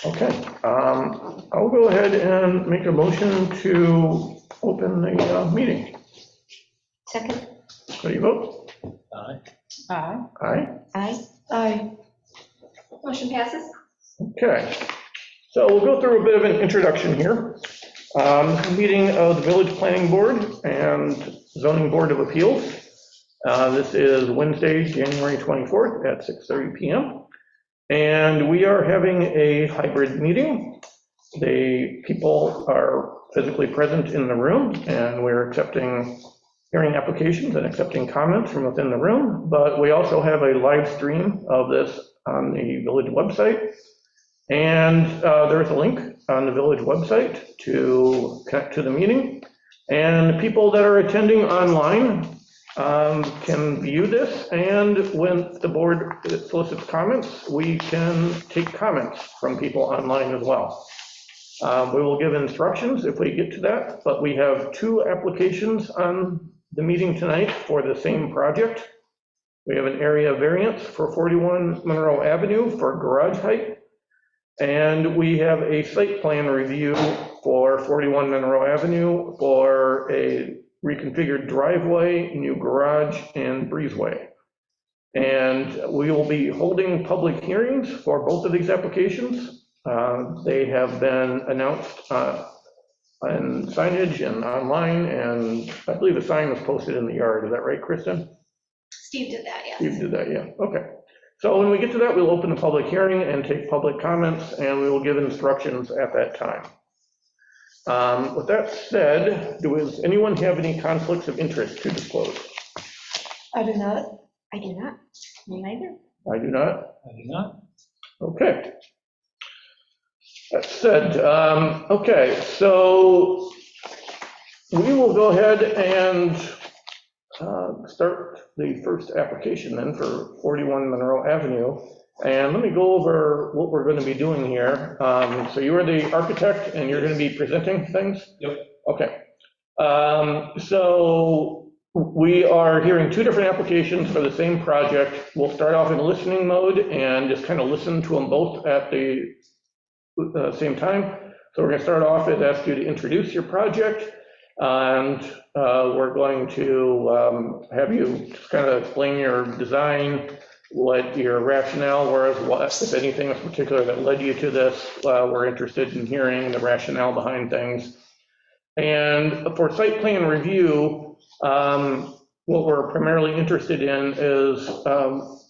Okay, I'll go ahead and make a motion to open the meeting. Second. How do you vote? Aye. Aye. Aye? Aye. Aye. Motion passes. Okay, so we'll go through a bit of an introduction here. Meeting of the Village Planning Board and Zoning Board of Appeals. This is Wednesday, January 24th at 6:30 p.m. And we are having a hybrid meeting. The people are physically present in the room, and we're accepting hearing applications and accepting comments from within the room, but we also have a live stream of this on the village website. And there is a link on the village website to connect to the meeting. And the people that are attending online can view this, and when the board solicits comments, we can take comments from people online as well. We will give instructions if we get to that, but we have two applications on the meeting tonight for the same project. We have an area variance for 41 Monroe Avenue for garage height, and we have a site plan review for 41 Monroe Avenue for a reconfigured driveway, new garage, and breezeway. And we will be holding public hearings for both of these applications. They have been announced on signage and online, and I believe a sign was posted in the yard. Is that right, Kristen? Steve did that, yes. Steve did that, yeah, okay. So when we get to that, we'll open the public hearing and take public comments, and we will give instructions at that time. With that said, does anyone have any conflicts of interest to disclose? I do not. I do not. Me neither. I do not. I do not. Okay. That said, okay, so we will go ahead and start the first application then for 41 Monroe Avenue. And let me go over what we're going to be doing here. So you are the architect and you're going to be presenting things? Yep. Okay. So we are hearing two different applications for the same project. We'll start off in listening mode and just kind of listen to them both at the same time. So we're going to start off and ask you to introduce your project, and we're going to have you just kind of explain your design, what your rationale was, what, if anything in particular that led you to this. We're interested in hearing the rationale behind things. And for site plan review, what we're primarily interested in is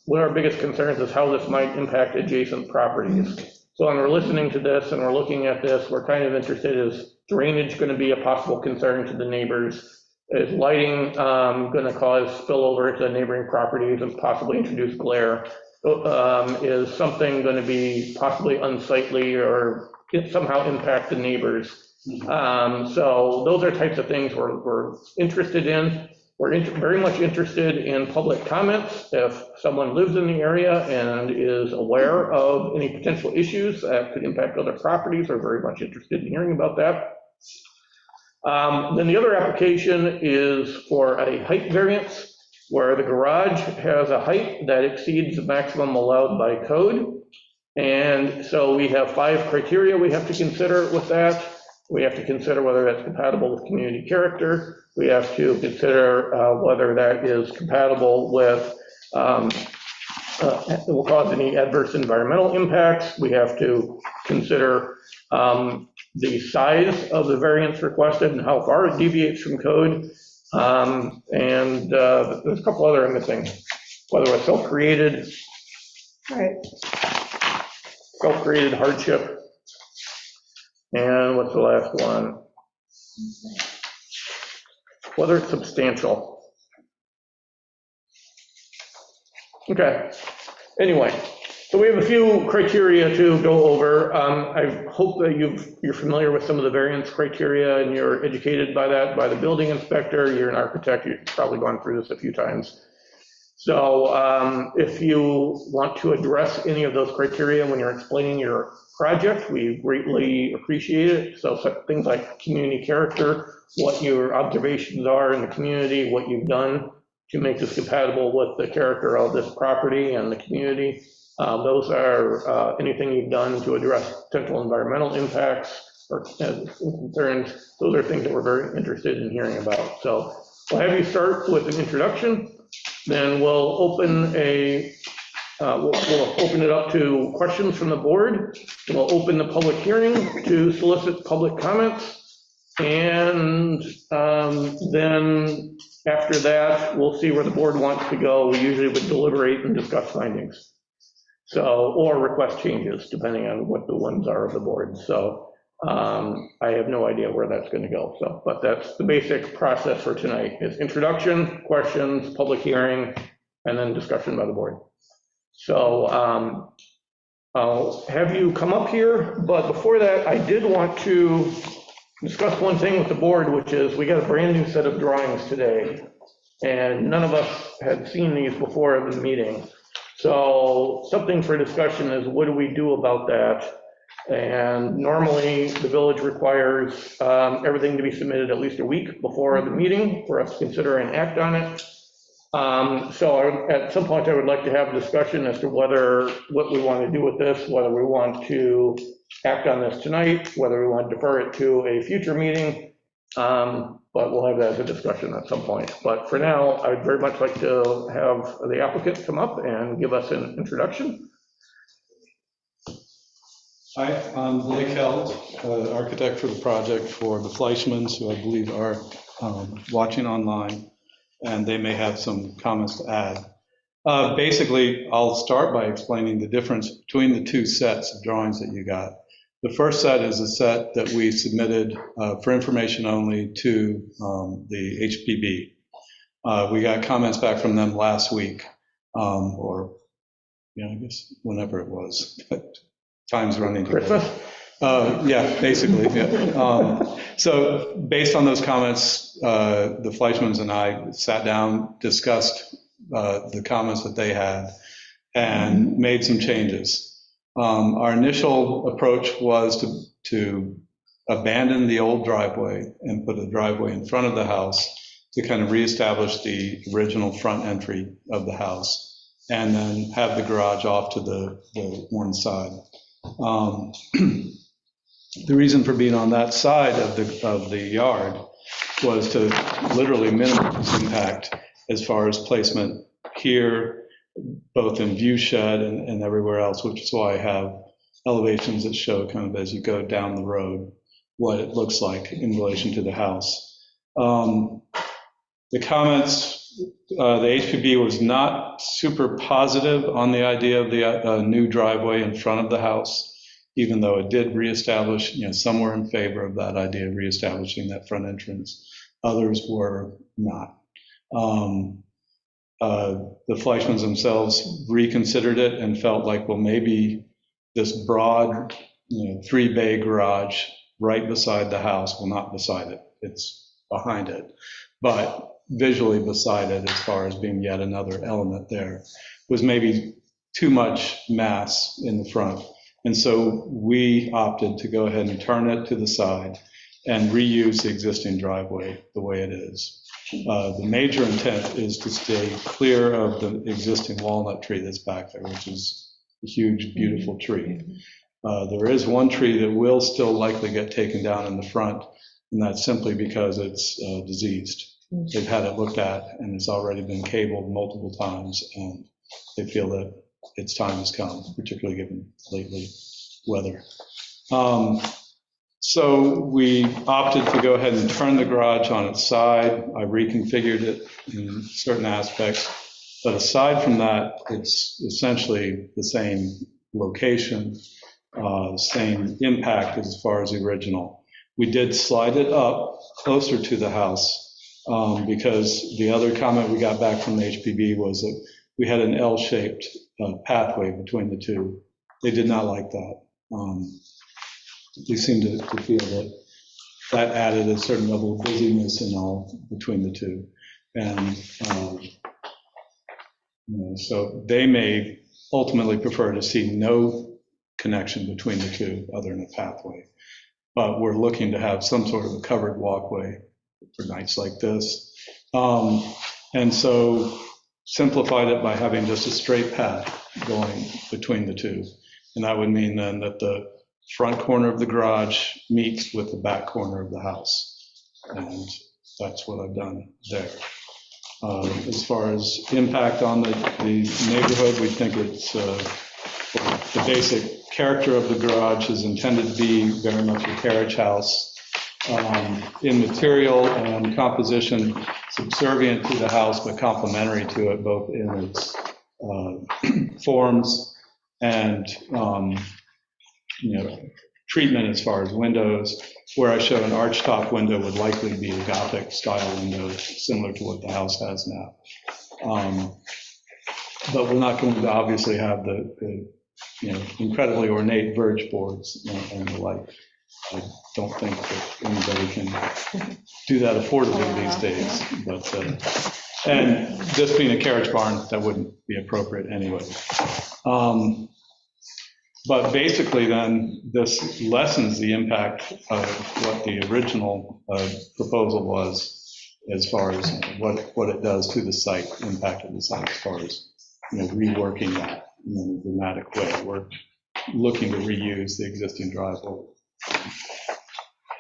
one of our biggest concerns is how this might impact adjacent properties. So when we're listening to this and we're looking at this, we're kind of interested, is drainage going to be a possible concern to the neighbors? Is lighting going to cause spillover to the neighboring properties and possibly introduce glare? Is something going to be possibly unsightly or somehow impact the neighbors? So those are types of things we're interested in. We're very much interested in public comments. If someone lives in the area and is aware of any potential issues that could impact other properties, we're very much interested in hearing about that. Then the other application is for a height variance, where the garage has a height that exceeds the maximum allowed by code. And so we have 5 criteria we have to consider with that. We have to consider whether that's compatible with community character. We have to consider whether that is compatible with, will cause any adverse environmental impacts. We have to consider the size of the variance requested and how far it deviates from code. And there's a couple other missing, whether it's self-created, Right. self-created hardship. And what's the last one? Whether it's substantial. Okay, anyway, so we have a few criteria to go over. I hope that you're familiar with some of the variance criteria and you're educated by that, by the building inspector. You're an architect, you've probably gone through this a few times. So if you want to address any of those criteria when you're explaining your project, we greatly appreciate it. So things like community character, what your observations are in the community, what you've done to make this compatible with the character of this property and the community. Those are anything you've done to address potential environmental impacts or concerns. Those are things that we're very interested in hearing about. So we'll have you start with an introduction, then we'll open we'll open it up to questions from the board. We'll open the public hearing to solicit public comments. And then after that, we'll see where the board wants to go. We usually would deliberate and discuss findings. So, or request changes, depending on what the ones are of the board. So I have no idea where that's going to go. So, but that's the basic process for tonight is introduction, questions, public hearing, and then discussion by the board. So I'll have you come up here, but before that, I did want to discuss one thing with the board, which is we got a brand new set of drawings today, and none of us had seen these before the meeting. So something for discussion is what do we do about that? And normally the village requires everything to be submitted at least a week before the meeting for us to consider and act on it. So at some point I would like to have a discussion as to what we want to do with this, whether we want to act on this tonight, whether we want to defer it to a future meeting, but we'll have that as a discussion at some point. But for now, I'd very much like to have the applicant come up and give us an introduction. Hi, I'm Blake Held, architect for the project for the Fleischmans, who I believe are watching online, and they may have some comments to add. Basically, I'll start by explaining the difference between the two sets of drawings that you got. The first set is a set that we submitted for information only to the HPB. We got comments back from them last week, or I guess whenever it was. Time's running together. Yeah, basically, yeah. So based on those comments, the Fleischmans and I sat down, discussed the comments that they had, and made some changes. Our initial approach was to abandon the old driveway and put a driveway in front of the house to kind of reestablish the original front entry of the house, and then have the garage off to the one side. The reason for being on that side of the yard was to literally minimize impact as far as placement here, both in view shed and everywhere else, which is why I have elevations that show kind of as you go down the road what it looks like in relation to the house. The comments, the HPB was not super positive on the idea of the new driveway in front of the house, even though it did reestablish, some were in favor of that idea of reestablishing that front entrance. Others were not. The Fleischmans themselves reconsidered it and felt like, well, maybe this broad, 3-bay garage right beside the house, well, not beside it, it's behind it, but visually beside it as far as being yet another element there, was maybe too much mass in the front. And so we opted to go ahead and turn it to the side and reuse the existing driveway the way it is. The major intent is to stay clear of the existing walnut tree that's back there, which is a huge, beautiful tree. There is one tree that will still likely get taken down in the front, and that's simply because it's diseased. They've had it looked at, and it's already been cabled multiple times, and they feel that its time has come, particularly given lately weather. So we opted to go ahead and turn the garage on its side. I reconfigured it in certain aspects, but aside from that, it's essentially the same location, same impact as far as the original. We did slide it up closer to the house because the other comment we got back from the HPB was that we had an L-shaped pathway between the two. They did not like that. We seemed to feel that added a certain level of busyness and all between the two. And so they may ultimately prefer to see no connection between the two other than a pathway. But we're looking to have some sort of a covered walkway for nights like this. And so simplified it by having just a straight path going between the two. And that would mean then that the front corner of the garage meets with the back corner of the house. And that's what I've done there. As far as impact on the neighborhood, we think it's the basic character of the garage is intended to be very much a carriage house. In material and composition, subservient to the house, but complementary to it, both in its forms and treatment as far as windows. Where I show an archtop window would likely be a Gothic style window, similar to what the house has now. But we're not going to obviously have the incredibly ornate verge boards and the like. I don't think that anybody can do that affordably these days. But and this being a carriage barn, that wouldn't be appropriate anyway. But basically then, this lessens the impact of what the original proposal was as far as what it does to the site, impact of the site as far as reworking that in a dramatic way. We're looking to reuse the existing driveway.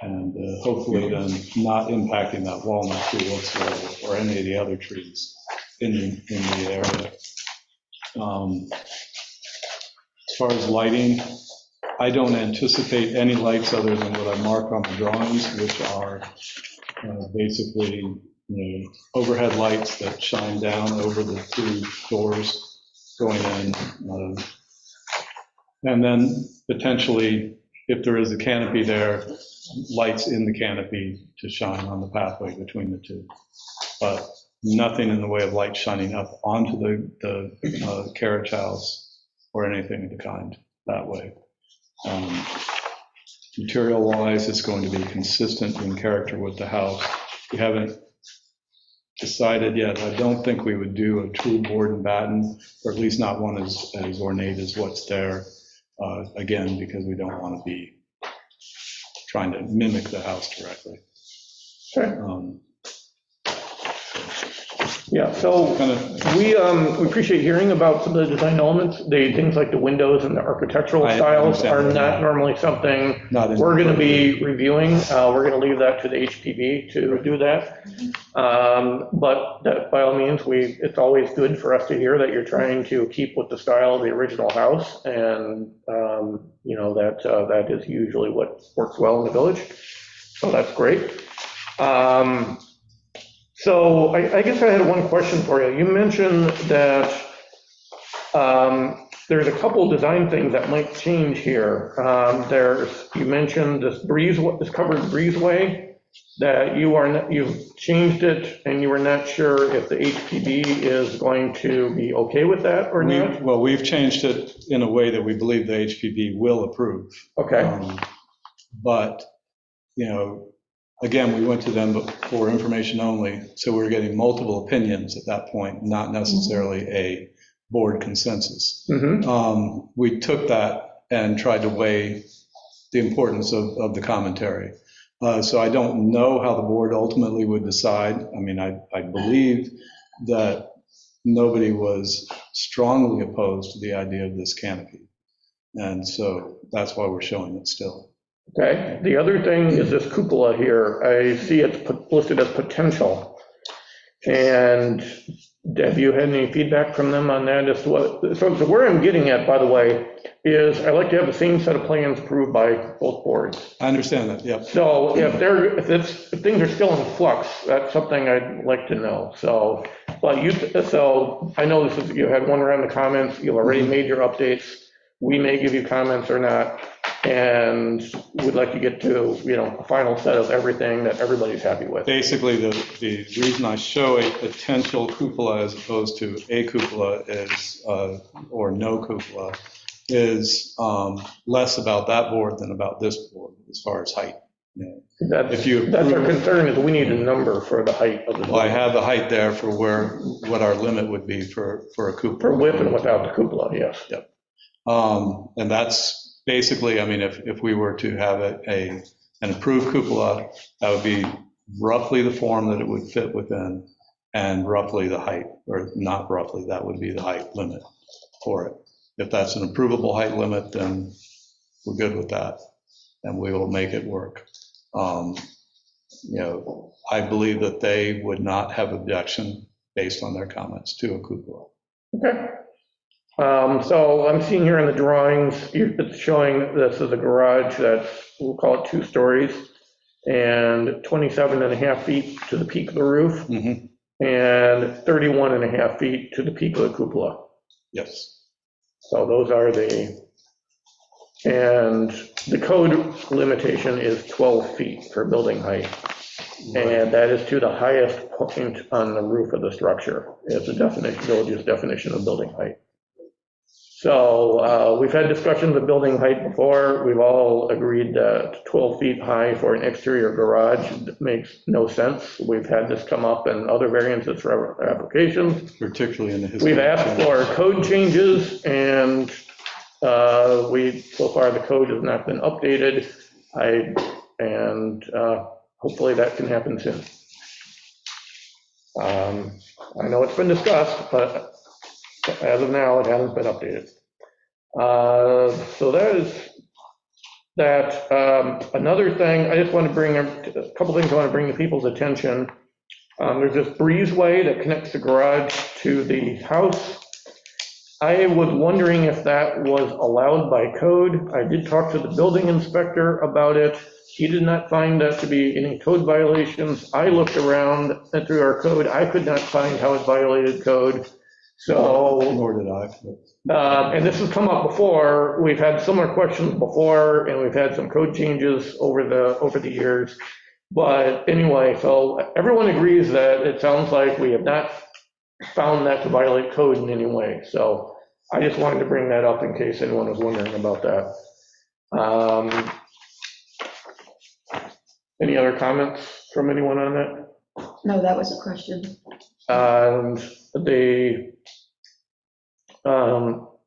And hopefully then not impacting that walnut tree whatsoever or any of the other trees in the area. As far as lighting, I don't anticipate any lights other than what I mark on the drawings, which are basically overhead lights that shine down over the two doors going in. And then potentially, if there is a canopy there, lights in the canopy to shine on the pathway between the two. But nothing in the way of light shining up onto the carriage house or anything of the kind that way. Material-wise, it's going to be consistent in character with the house. We haven't decided yet. I don't think we would do a true board and batten, or at least not one as ornate as what's there. Again, because we don't want to be trying to mimic the house directly. Sure. Yeah, so we appreciate hearing about some of the design elements. Things like the windows and the architectural styles are not normally something we're going to be reviewing. We're going to leave that to the HPB to do that. But that, by all means, it's always good for us to hear that you're trying to keep with the style of the original house, and that is usually what works well in the village. So that's great. So I guess I had one question for you. You mentioned that there's a couple design things that might change here. You mentioned this covered breezeway, that you've changed it and you were not sure if the HPB is going to be okay with that or not? Well, we've changed it in a way that we believe the HPB will approve. Okay. But, again, we went to them for information only, so we were getting multiple opinions at that point, not necessarily a board consensus. Mm-hmm. We took that and tried to weigh the importance of the commentary. So I don't know how the board ultimately would decide. I mean, I believe that nobody was strongly opposed to the idea of this canopy. And so that's why we're showing it still. Okay, the other thing is this cupola here. I see it's listed as potential. And have you had any feedback from them on that? So where I'm getting at, by the way, is I like to have the same set of plans approved by both boards. I understand that, yep. So if things are still in flux, that's something I'd like to know. So I know you had one round of comments, you've already made your updates. We may give you comments or not, and we'd like to get to, a final set of everything that everybody's happy with. Basically, the reason I show a potential cupola as opposed to a cupola is, or no cupola, is less about that board than about this board as far as height. That's our concern, is we need a number for the height of the board. Well, I have the height there for what our limit would be for a cupola. For with and without the cupola, yes. Yep. And that's basically, I mean, if we were to have an approved cupola, that would be roughly the form that it would fit within, and roughly the height, or not roughly, that would be the height limit. for it. If that's an approvable height limit, then we're good with that, and we will make it work. I believe that they would not have objection based on their comments to a cupola. Okay. So I'm seeing here in the drawings, it's showing this is a garage that's, we'll call it 2 stories, and 27.5 feet to the peak of the roof, Mhm. and 31.5 feet to the peak of the cupola. Yes. So those are and the code limitation is 12 feet for building height. And that is to the highest point on the roof of the structure. It's a definition, village's definition of building height. So we've had discussions of building height before. We've all agreed that 12 feet high for an exterior garage makes no sense. We've had this come up in other variances for applications. Particularly in the history. We've asked for code changes, and so far the code has not been updated. Hopefully that can happen soon. I know it's been discussed, but as of now, it hasn't been updated. So that is that. Another thing, I just want to bring a couple things I want to bring to people's attention. There's this breezeway that connects the garage to the house. I was wondering if that was allowed by code. I did talk to the building inspector about it. He did not find that to be any code violations. I looked around and through our code. I could not find how it violated code. So, nor did I. and this has come up before. We've had similar questions before, and we've had some code changes over the years. But anyway, so everyone agrees that it sounds like we have not found that to violate code in any way. So I just wanted to bring that up in case anyone was wondering about that. Any other comments from anyone on that? No, that was a question.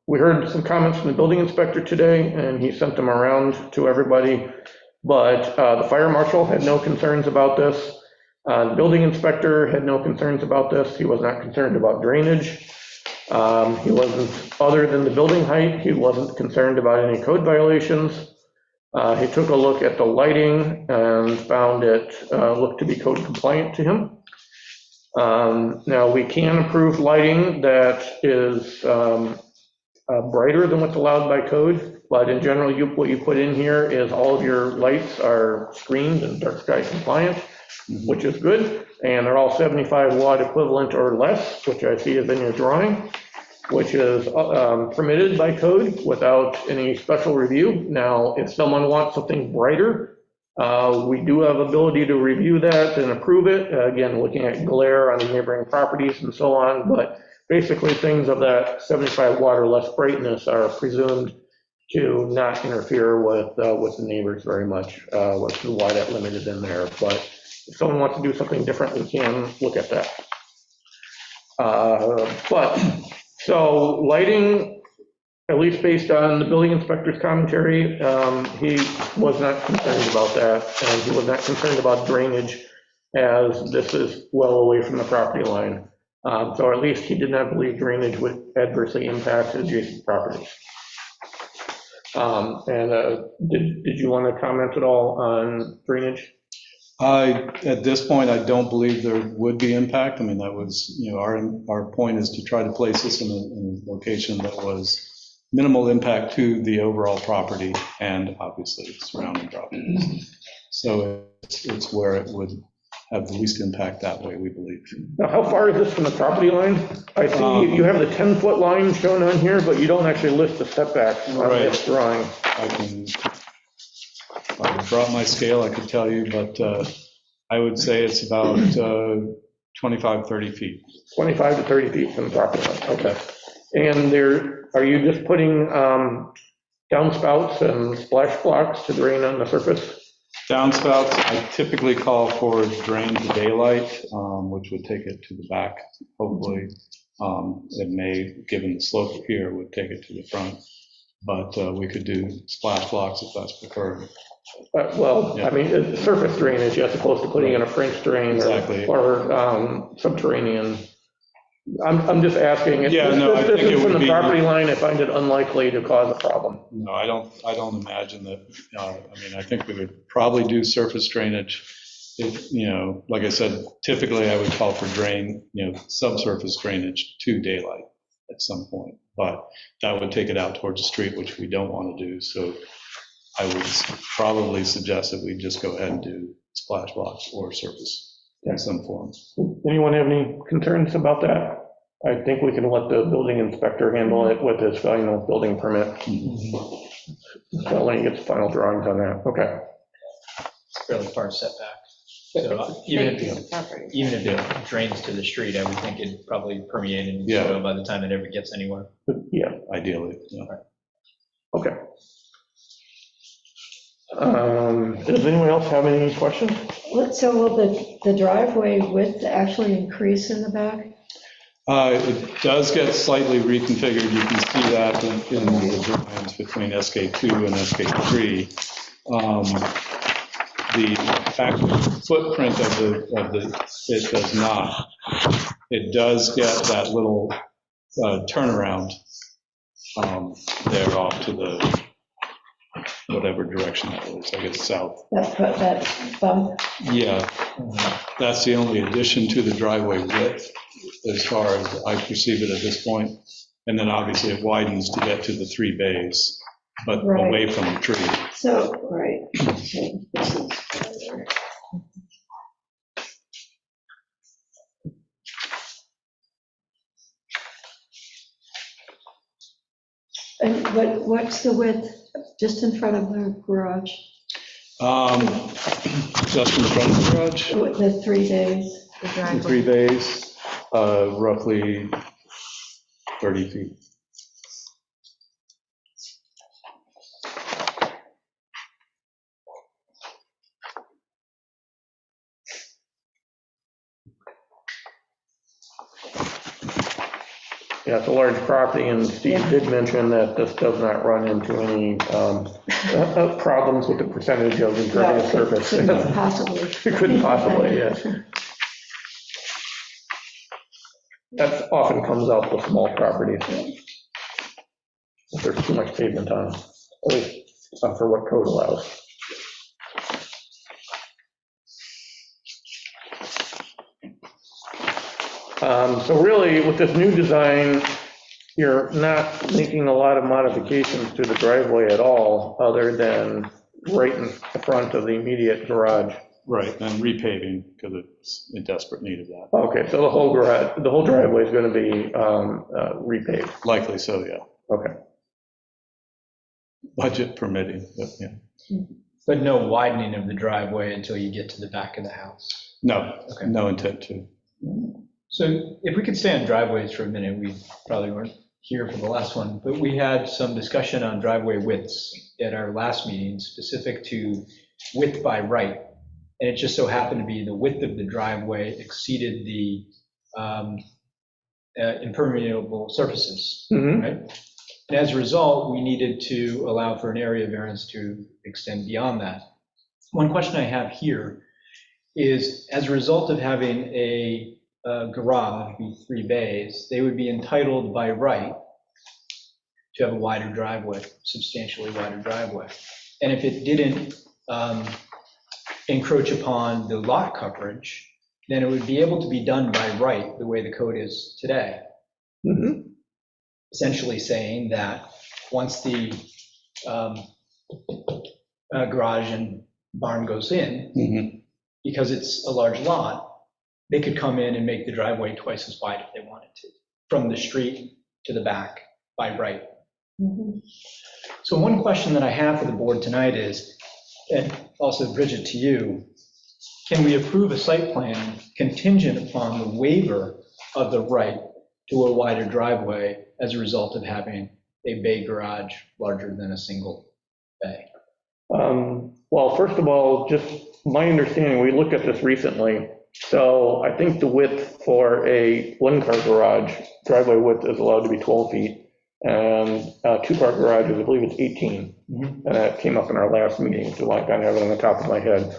We heard some comments from the building inspector today, and he sent them around to everybody. But the fire marshal had no concerns about this. The building inspector had no concerns about this. He was not concerned about drainage. He wasn't, other than the building height, he wasn't concerned about any code violations. He took a look at the lighting and found it looked to be code compliant to him. Now, we can approve lighting that is brighter than what's allowed by code, but in general, what you put in here is all of your lights are screened and dark sky compliant, which is good, and they're all 75 watt equivalent or less, which I see is in your drawing, which is permitted by code without any special review. Now, if someone wants something brighter, we do have ability to review that and approve it, again, looking at glare on neighboring properties and so on, but basically things of that 75 watt or less brightness are presumed to not interfere with the neighbors very much, which is why that limit is in there. But if someone wants to do something different, we can look at that. So lighting, at least based on the building inspector's commentary, he was not concerned about that, and he was not concerned about drainage, as this is well away from the property line. So at least he did not believe drainage would adversely impact adjacent properties. Did you want to comment at all on drainage? At this point, I don't believe there would be impact. I mean, that was, our point is to try to place this in a location that was minimal impact to the overall property and obviously surrounding properties. So it's where it would have the least impact that way, we believe. Now, how far is this from the property line? I see you have the 10-foot line shown on here, but you don't actually list the setbacks on this drawing. If I brought my scale, I could tell you, but I would say it's about 25, 30 feet. 25 to 30 feet from the property line, okay. And are you just putting downspouts and splash blocks to drain on the surface? Downspouts, I typically call for drain to daylight, which would take it to the back, hopefully. It may, given the slope here, would take it to the front. But we could do splash blocks if that's preferred. I mean, it's surface drainage as opposed to putting in a French drain or subterranean. I'm just asking. Yeah, no, I think it From would the be- property line, I find it unlikely to cause a problem. No, I don't imagine that. I mean, I think we would probably do surface drainage. If, like I said, typically I would call for subsurface drainage to daylight at some point, but that would take it out towards the street, which we don't want to do. So I would probably suggest that we just go ahead and do splash blocks or surface in some form. Anyone have any concerns about that? I think we can let the building inspector handle it with his final building permit. So when he gets final drawings on that, okay. It's fairly far setback. So even if it drains to the street, I would think it'd probably permeate in Yeah. soil by the time it ever gets anywhere. Yeah, Ideally, yeah. okay. Does anyone else have any questions? So will the driveway width actually increase in the back? It does get slightly reconfigured. You can see that in the drawings between SK2 and SK3. The actual footprint of it does not. It does get that little turnaround there off to the whatever direction that is, I guess south. That bump? Yeah, that's the only addition to the driveway width as far as I perceive it at this point. And then obviously it widens to get to the 3 bays, but Right. away from the tree. So, right. Okay, this is better. And what's the width just in front of the garage? Just in front of the garage, The 3 days? the 3 bays, roughly 30 feet. Yeah, it's a large property, and Steve did mention that this does not run into any problems with the percentage of impervious surface. Couldn't possibly. It couldn't possibly, yes. That often comes out with small properties. If there's too much pavement on them, at least for what code allows. So really, with this new design, you're not making a lot of modifications to the driveway at all, other than right in the front of the immediate garage. Right, and repaving, because it's in desperate need of that. Okay, so the whole garage, the whole driveway is going to be repaved. Likely so, yeah. Okay. Budget permitting, but yeah. But no widening of the driveway until you get to the back of the house. No, Okay. no intent to. So if we could stay on driveways for a minute, we probably weren't here for the last one, but we had some discussion on driveway widths at our last meeting, specific to width by right. And it just so happened to be the width of the driveway exceeded the impermeable surfaces, Mhm. right? And as a result, we needed to allow for an area variance to extend beyond that. One question I have here is, as a result of having a garage, be 3 bays, they would be entitled by right to have a wider driveway, substantially wider driveway. And if it didn't encroach upon the lot coverage, then it would be able to be done by right, the way the code is today. Mhm. Essentially saying that once the garage and barn goes in, because it's a large lot, they could come in and make the driveway twice as wide if they wanted to, from the street to the back by right. Mhm. So one question that I have for the board tonight is, and also Bridget to you, can we approve a site plan contingent upon the waiver of the right to a wider driveway as a result of having a bay garage larger than a single bay? Well, first of all, just my understanding, we looked at this recently. So I think the width for a 1-car garage, driveway width is allowed to be 12 feet. And 2-car garages, I believe it's 18. And that came up in our last meeting, so I kind of have it on the top of my head.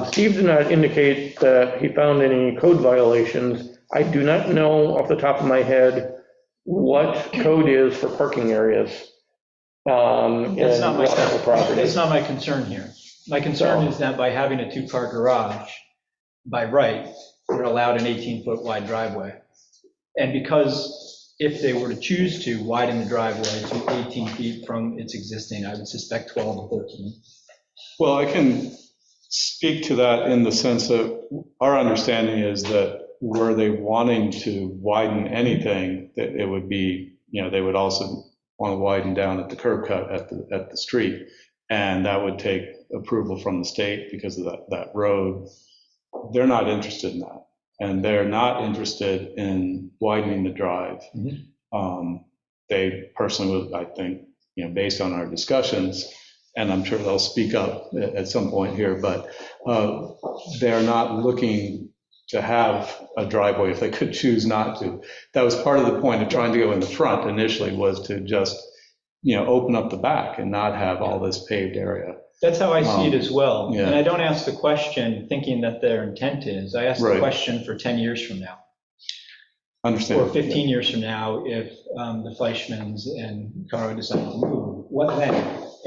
Steve did not indicate that he found any code violations. I do not know off the top of my head what code is for parking areas. That's not my, residential property. that's not my concern here. My concern is that by having a two-car garage, by right, we're allowed an 18-foot wide driveway. And because if they were to choose to widen the driveway to 18 feet from its existing, I would suspect 12 to 13. Well, I can speak to that in the sense that our understanding is that were they wanting to widen anything, that it would be, they would also want to widen down at the curb cut at the street. And that would take approval from the state because of that road. They're not interested in that. And they're not interested in widening the drive. They personally would, I think, based on our discussions, and I'm sure they'll speak up at some point here, but they're not looking to have a driveway if they could choose not to. That was part of the point of trying to go in the front initially, was to just, open up the back and not have all this paved area. That's how I see it as well. Yeah. And I don't ask the question thinking that their intent is. I ask the Right. question for 10 years from now. Understand. Or 15 years from now, if the Fleischmans and Caro decide to move, what then?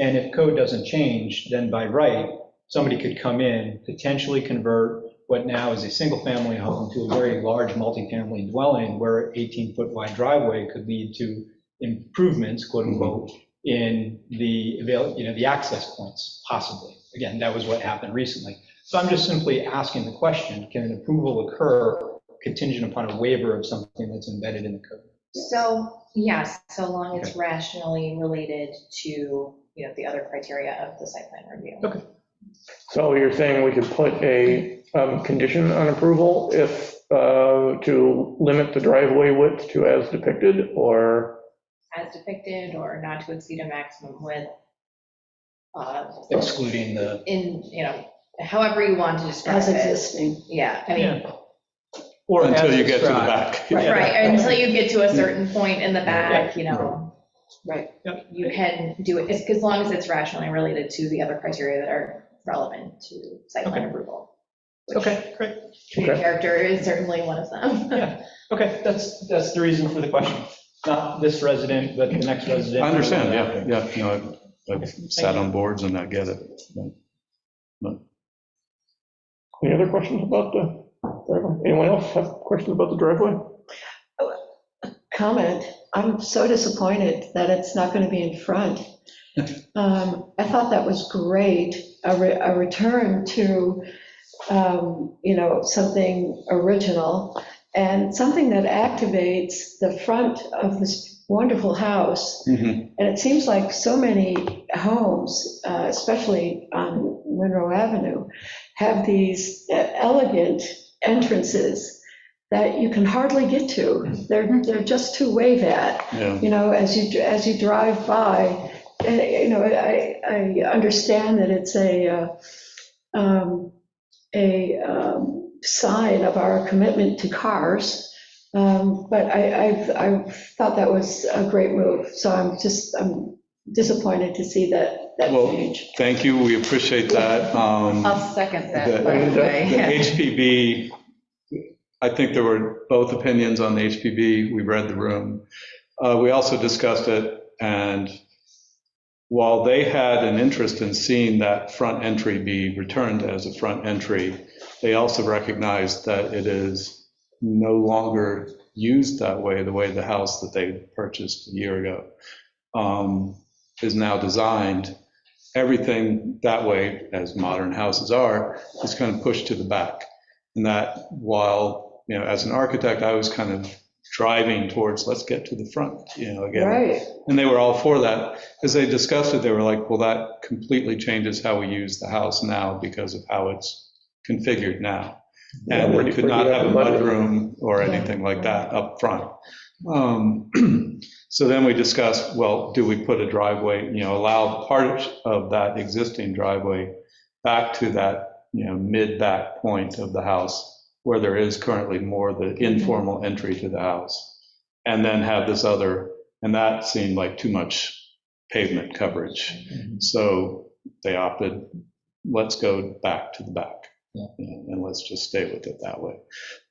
And if code doesn't change, then by right, somebody could come in, potentially convert what now is a single-family home to a very large multifamily dwelling where 18-foot wide driveway could lead to improvements, quote unquote, in the access points, possibly. Again, that was what happened recently. So I'm just simply asking the question, can an approval occur contingent upon a waiver of something that's embedded in the code? So, yes, so long as rationally related to, the other criteria of the site plan review. Okay. So you're saying we could put a condition on approval if, to limit the driveway width to as depicted, or? As depicted, or not to exceed a maximum width. Excluding the, However you want to describe As it. existing. Yeah, I mean, yeah. Or Until as you get to the described. back. Right. right, until you get to a certain point in the back, Right. you can do it, as long as it's rationally related to the other criteria that are relevant to site plan Okay. approval. Okay, great. Tree character is certainly one of them. Yeah, okay, that's the reason for the question. Not this resident, but the next resident. I understand, yeah. I've sat on boards and I get it. Any other questions about the driveway? Anyone else have questions about the driveway? Comment, I'm so disappointed that it's not going to be in front. I thought that was great, a return to, something original and something that activates the front of this wonderful house. Mhm. And it seems like so many homes, especially on Monroe Avenue, have these elegant entrances that you can hardly get to. They're just to wave at, Yeah. as you drive by. I understand that it's a sign of our commitment to cars, but I thought that was a great move. So I'm disappointed to see that Well, change. thank you, we appreciate that. I'll second that, by the The way. HPB, I think there were both opinions on the HPB. We read the room. We also discussed it, and while they had an interest in seeing that front entry be returned as a front entry, they also recognized that it is no longer used that way. The way the house that they purchased a year ago is now designed. Everything that way, as modern houses are, is kind of pushed to the back. And that while, as an architect, I was kind of driving towards, let's get to the front, again. Right. And they were all for that. As they discussed it, they were like, well, that completely changes how we use the house now because of how it's configured now. And we could not have a mudroom or anything like that up front. So then we discussed, well, do we put a driveway, allow part of that existing driveway back to that, mid-back point of the house where there is currently more the informal entry to the house, and then have this other, and that seemed like too much pavement coverage. So they opted, let's go back to the back. And let's just stay with it that way.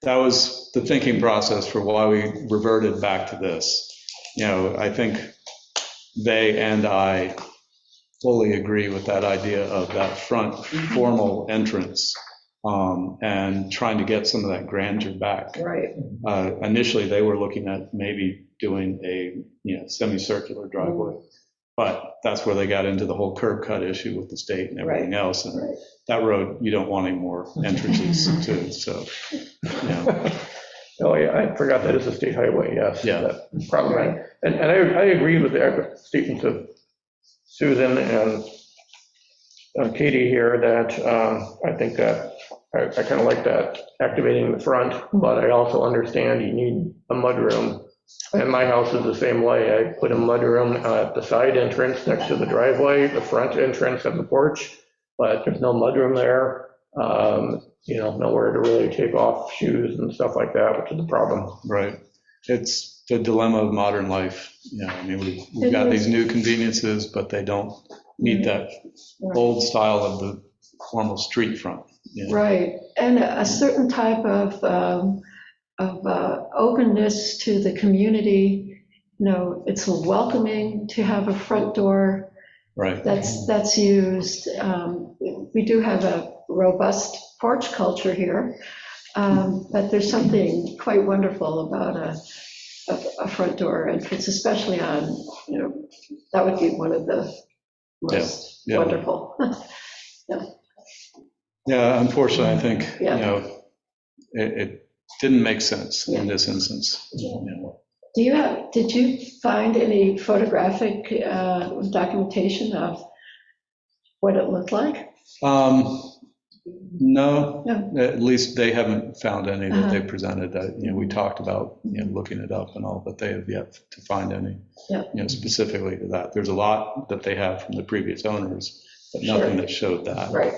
That was the thinking process for why we reverted back to this. I think they and I fully agree with that idea of that front formal entrance, and trying to get some of that grandeur back. Right. Initially, they were looking at maybe doing a semicircular driveway, but that's where they got into the whole curb cut issue with the state and everything else. And Right. that road, you don't want any more entrances to, so, Oh, yeah, I forgot that is a state highway, yes. Yeah. That's problematic. And I agree with the statements of Susan and Katie here that I think that I kind of like that, activating the front, but I also understand you need a mudroom. And my house is the same way. I put a mudroom at the side entrance next to the driveway, the front entrance of the porch, but there's no mudroom there. Nowhere to really take off shoes and stuff like that, which is a problem. right. It's the dilemma of modern life. We've got these new conveniences, but they don't meet that old style of the formal street front. Right, and a certain type of openness to the community. It's welcoming to have a front door Right. that's used. We do have a robust porch culture here, but there's something quite wonderful about a front door entrance, especially on, that would be one of the most Yeah. wonderful. Yeah, unfortunately, I think, Yeah. it didn't make sense in this instance. Did you find any photographic documentation of what it looked like? No, No. at least they haven't found any that they presented. We talked about, looking it up and all, but they have yet to find any, Yeah. specifically to that. There's a lot that they have from the previous owners, but Sure. nothing that showed that. Right.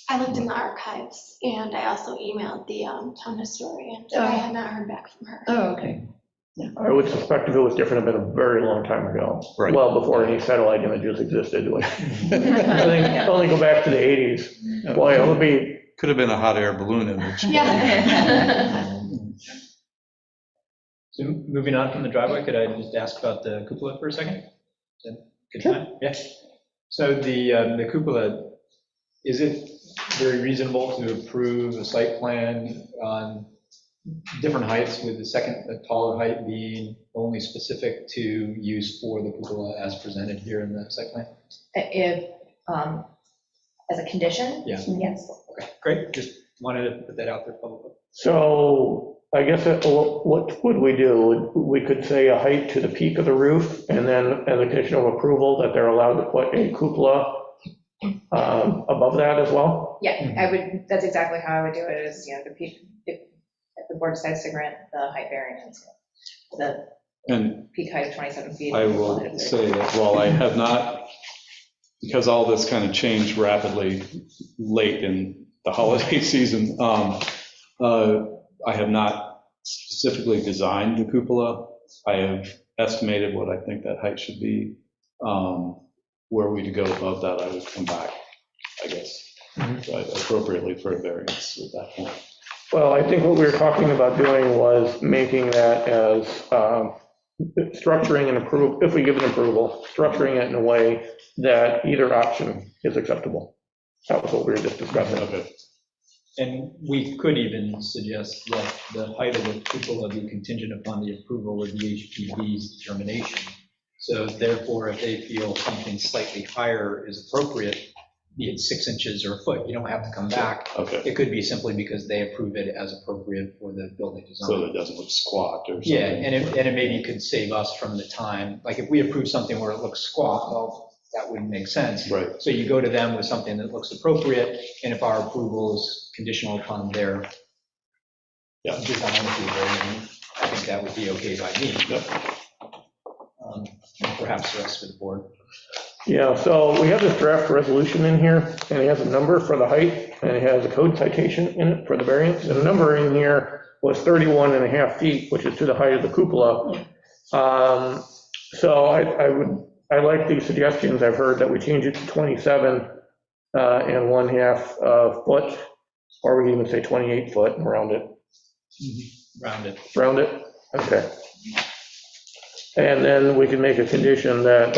I looked in the archives, and I also emailed the town historian, but I had not heard back from her. Oh, okay. I would suspect if it was different, it'd been a very long time ago. Right. Well, before any satellite images existed. I think only go back to the 80s. Boy, it would be. Could have been a hot air balloon image. Yeah. So moving on from the driveway, could I just ask about the cupola for a second? Is that good time? Yeah. So the cupola, is it very reasonable to approve a site plan on different heights, with the taller height being only specific to use for the cupola as presented here in the site plan? If, as a condition? Yeah. Yes. Okay, great. Just wanted to put that out there publicly. So I guess what would we do? We could say a height to the peak of the roof, and then as a condition of approval, that they're allowed to put a cupola above that as well? Yeah, that's exactly how I would do it, is, the peak, if the board decides to grant the height variance, the And peak height of 27 feet. I will say that while I have not, because all this kind of changed rapidly late in the holiday season, I have not specifically designed the cupola. I have estimated what I think that height should be. Were we to go above that, I would come back, I guess, appropriately for a variance at that point. Well, I think what we were talking about doing was making that as structuring an approval, if we give an approval, structuring it in a way that either option is acceptable. That was what we were just discussing. Okay. And we could even suggest that the height of the cupola be contingent upon the approval of the HPD's determination. So therefore, if they feel something slightly higher is appropriate, be it 6 inches or a foot, you don't have to come back. Okay. It could be simply because they approve it as appropriate for the building design. So that it doesn't look squat or something. Yeah, and it maybe could save us from the time, like if we approve something where it looks squat, well, that wouldn't make sense. Right. So you go to them with something that looks appropriate, and if our approval is conditional upon their design approval, then I think that would be okay by me. Yep. And perhaps the rest of the board. Yeah, so we have this draft resolution in here, and it has a number for the height, and it has a code citation in it for the variance, and the number in here was 31.5 feet, which is to the height of the cupola. So I like these suggestions I've heard that we change it to 27, and 1/2 foot, or we can even say 28 foot and round it. Round it. Round it? Okay. And then we can make a condition that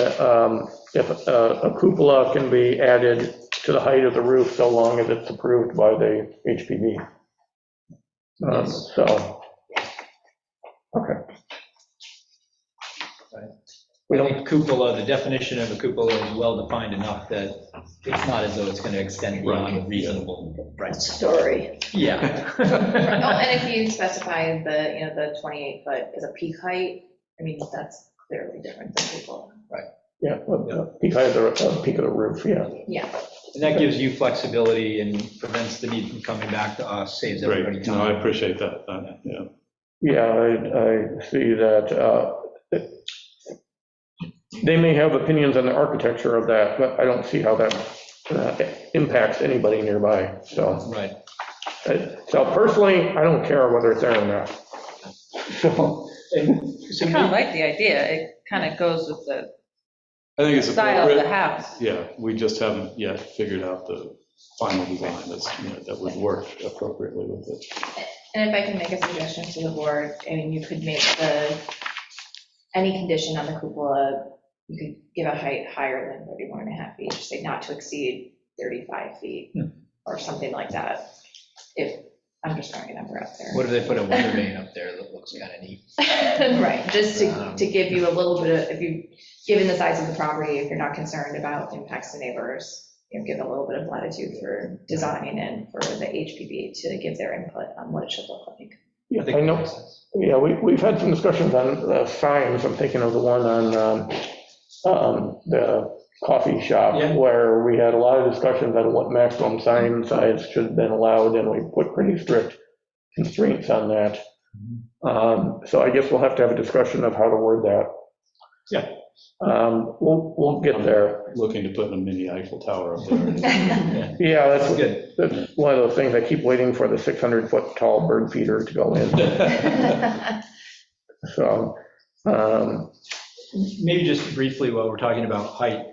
if a cupola can be added to the height of the roof so long as it's approved by the HPV. So, okay. We don't cupola, the definition of a cupola is well-defined enough that it's not as though it's going to extend beyond reasonable. Right. Story. Yeah. Oh, and if you specify the 28 foot is a peak height, I mean, that's clearly different than people. Yeah, peak of the roof, yeah. Yeah. And that gives you flexibility and prevents the need from coming back to us, saves everybody Great, no, I time. appreciate that, yeah. Yeah, I see that. They may have opinions on the architecture of that, but I don't see how that impacts anybody nearby, so. Right. So personally, I don't care whether it's there or not. So, And so I kind of like the idea. It kind of goes with the I think it's style of the appropriate. house. Yeah, we just haven't yet figured out the final design that's, that would work appropriately with it. And if I can make a suggestion to the board, I mean, you could make any condition on the cupola, you could give a height higher than 31.5 feet, just say not to exceed 35 feet or something like that. If, I'm just throwing a number out there. what if they put a window vane up there that looks kind of neat? Right, just to give you a little bit of, if you, given the size of the property, if you're not concerned about impacts to neighbors, give a little bit of latitude for design and for the HPB to give their input on what it should look like. yeah, think I that know, makes sense. yeah, we've had some discussions on signs. I'm thinking of the one on the coffee shop, Yeah. where we had a lot of discussions on what maximum sign size should have been allowed, and we put pretty strict constraints on that. So I guess we'll have to have a discussion of how to word that. Yeah. We'll get there. Looking to put a mini Eiffel Tower up there. Yeah, That's good. that's one of those things. I keep waiting for the 600-foot tall bird feeder to go in. So, Maybe just briefly while we're talking about height,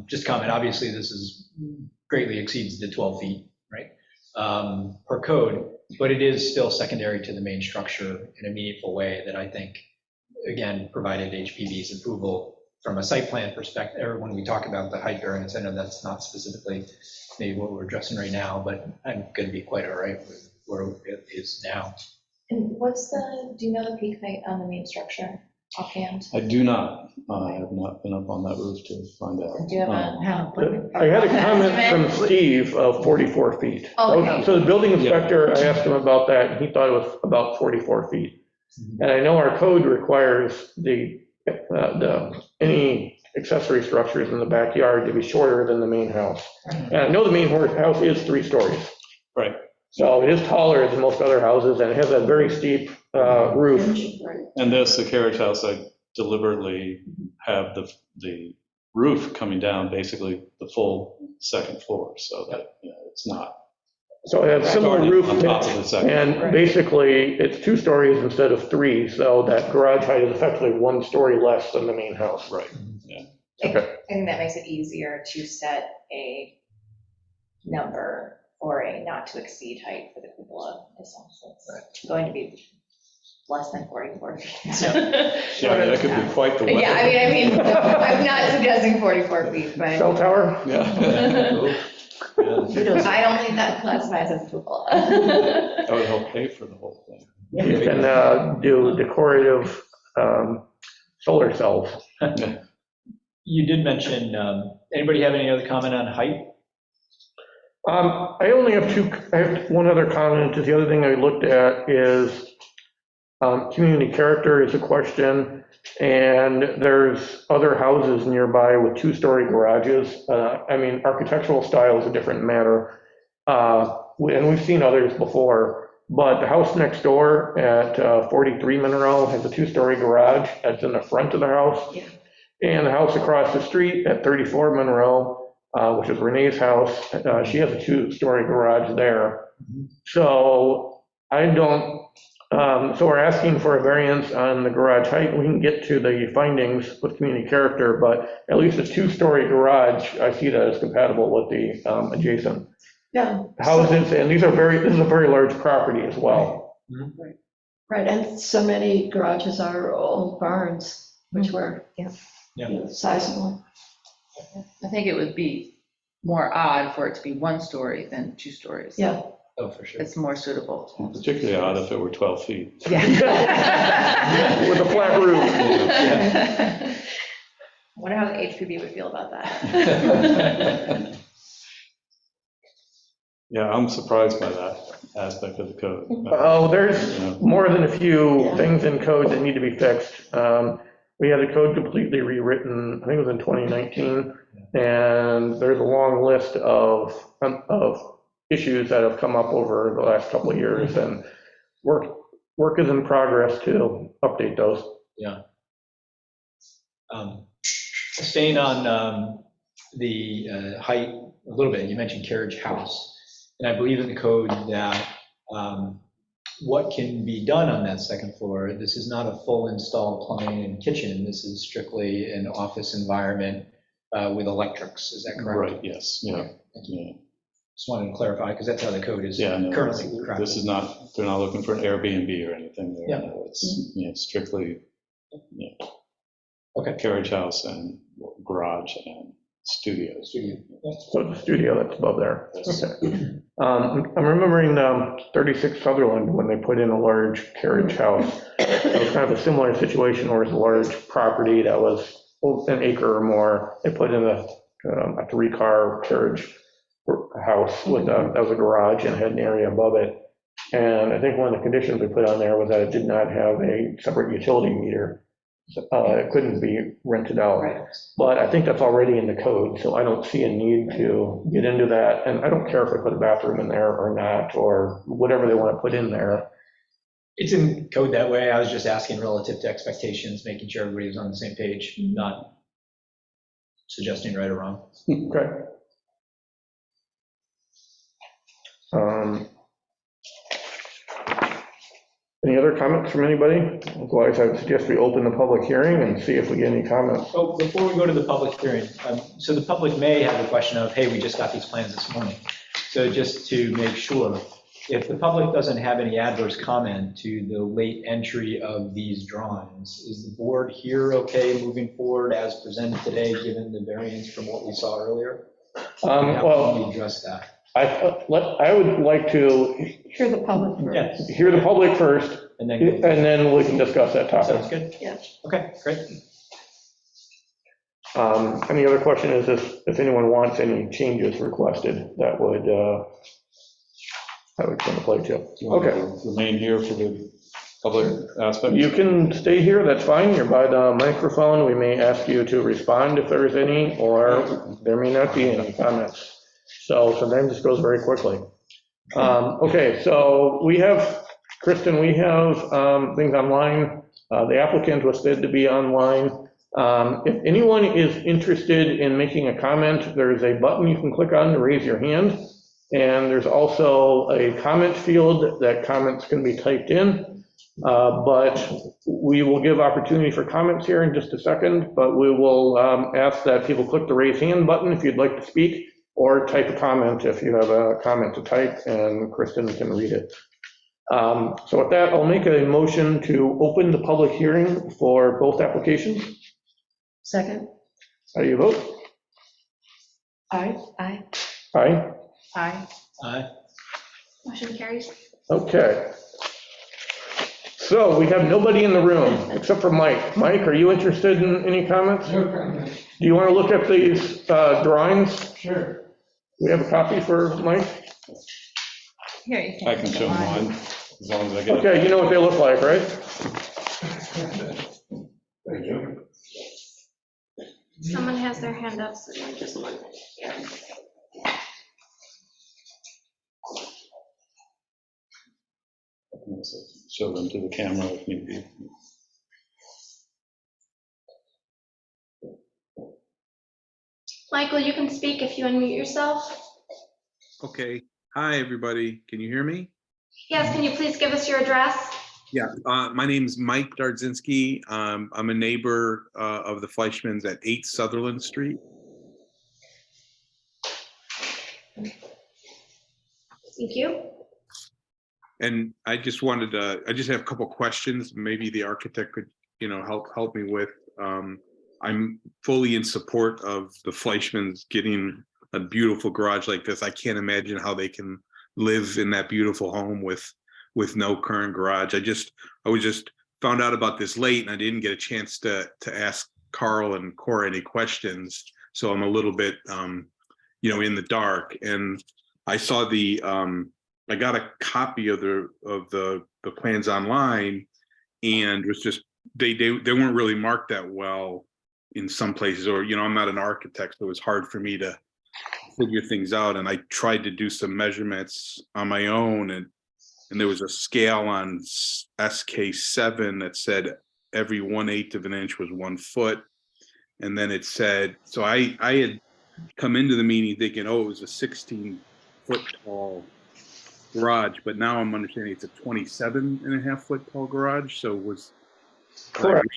just comment, obviously this is greatly exceeds the 12 feet, right? Per code, but it is still secondary to the main structure in a meaningful way that I think, again, provided HPV's approval from a site plan perspective, or when we talk about the height variance, I know that's not specifically maybe what we're addressing right now, but I'm going to be quite all right with where it is now. And do you know the peak height on the main structure offhand? I do not, I have not been up on that roof to find out. Do you have a? I had a comment from Steve of 44 feet. Okay. So the building inspector, I asked him about that, and he thought it was about 44 feet. And I know our code requires any accessory structures in the backyard to be shorter than the main house. And I know the main house is 3 stories. Right. So it is taller than most other houses, and it has a very steep roof. And this, the carriage house, I deliberately have the roof coming down, basically the full second floor, so that it's not. So it has similar starting roof on top of the pitch, second. and basically it's 2 stories instead of 3, so that garage height is effectively 1 story less than the main house. Right, yeah. Okay. I think that makes it easier to set a number or a not to exceed height for the cupola, as long as it's going to be less than 44 feet. So- Yeah, I mean, that could be quite the weapon. Yeah, I mean, I'm not suggesting 44 feet, Cell but tower? Yeah. Yeah. I don't think that classifies as a cupola. That would help pay for the whole thing. You can do decorative solar cells. You did mention, anybody have any other comment on height? I only have I have one other comment. The other thing I looked at is community character is a question, and there's other houses nearby with 2-story garages. I mean, architectural style is a different matter, and we've seen others before, but the house next door at 43 Monroe has a 2-story garage that's in the front of the house. Yeah. And the house across the street at 34 Monroe, which is Renee's house, she has a 2-story garage there. So I don't So we're asking for a variance on the garage height. We can get to the findings with community character, but at least a 2-story garage, I see that as compatible with the adjacent Yeah. houses, and this is a very large property as well. Right, and so many garages are old barns, which were Yeah. sizable. I think it would be more odd for it to be 1 story than 2 stories. Yeah. Oh, for sure. It's more suitable. Particularly odd if it were 12 feet. Yeah. With a flat roof. I wonder how the HPB would feel about that. Yeah, I'm surprised by that aspect of the code. Oh, there's Yeah. more than a few Yeah. things in code that need to be fixed. We had the code completely rewritten, I think it was in 2019, and there's a long list of issues that have come up over the last couple of years, and work is in progress to update those. Yeah. Staying on the height a little bit, you mentioned carriage house. And I believe in the code that what can be done on that second floor, this is not a full installed plumbing and kitchen. This is strictly an office environment with electrics. Is that correct? Right, yes, yeah. Yeah. Just wanted to clarify, because that's how the code is Yeah, no, currently this crafted. is not, they're not looking for an Airbnb or anything there. Yeah. No, it's, strictly, Okay. carriage house and garage and studios. So the studio that's above there. Yes. Okay. I'm remembering 36 Sutherland, when they put in a large carriage house. It was kind of a similar situation where it's a large property that was an acre or more. They put in a 3-car carriage house with that was a garage and had an area above it. And I think one of the conditions we put on there was that it did not have a separate utility meter. It couldn't be rented out. Right. But I think that's already in the code, so I don't see a need to get into that. And I don't care if they put a bathroom in there or not, or whatever they want to put in there. It's in code that way. I was just asking relative to expectations, making sure everybody was on the same page, not suggesting right or wrong. Okay. Any other comments from anybody? Otherwise, I would suggest we open the public hearing and see if we get any comments. Oh, before we go to the public hearing, so the public may have a question of, hey, we just got these plans this morning. So just to make sure, if the public doesn't have any adverse comment to the late entry of these drawings, is the board here okay moving forward as presented today, given the variance from what we saw earlier? How Well, can we address that? I would like to Hear the public first. Yes, hear the public first, and and then, then we can discuss that topic. sounds good? Yeah. Okay, great. Any other question is if anyone wants any changes requested, that would come to play too. You want Okay. to remain here for the public aspect? You can stay here, that's fine, you're by the microphone, we may ask you to respond if there's any, or there may not be any comments. So sometimes this goes very quickly. Okay, so we have, Kristen, we have things online. The applicant was said to be online. If anyone is interested in making a comment, there's a button you can click on to raise your hand. And there's also a comment field that comments can be typed in. But we will give opportunity for comments here in just a second, but we will ask that people click the raise hand button if you'd like to speak, or type a comment if you have a comment to type, and Kristen can read it. So with that, I'll make a motion to open the public hearing for both applications. Second? How do you vote? Aye. Aye. Aye? Aye. Aye. Motion carries. Okay. So we have nobody in the room except for Mike. Mike, are you interested in any comments? Do you want to look at these drawings? Sure. We have a copy for Mike? Here, you can. I can show mine, as long as I get it. Okay, you know what they look like, right? Thank you. Someone has their hand up, so just one. Show them to the camera if need be. Michael, you can speak if you unmute yourself. Okay. Hi, everybody. Can you hear me? Yes, can you please give us your address? Yeah, my name's Mike Dardzinski. I'm a neighbor of the Fleischmans at 8 Sutherland Street. Thank you. And I just have a couple questions. Maybe the architect could, help me with. I'm fully in support of the Fleischmans getting a beautiful garage like this. I can't imagine how they can live in that beautiful home with no current garage. I was just found out about this late, and I didn't get a chance to ask Carl and Cora any questions. So I'm a little bit, in the dark. And I saw I got a copy of the plans online, and was just they weren't really marked that well in some places, or I'm not an architect, so it was hard for me to figure things out. And I tried to do some measurements on my own, and there was a scale on SK7 that said every 1/8 of an inch was 1 foot. And then it said, so I had come into the meeting thinking, oh, it was a 16-foot tall garage, but now I'm understanding it's a 27.5-foot tall garage. So Correct.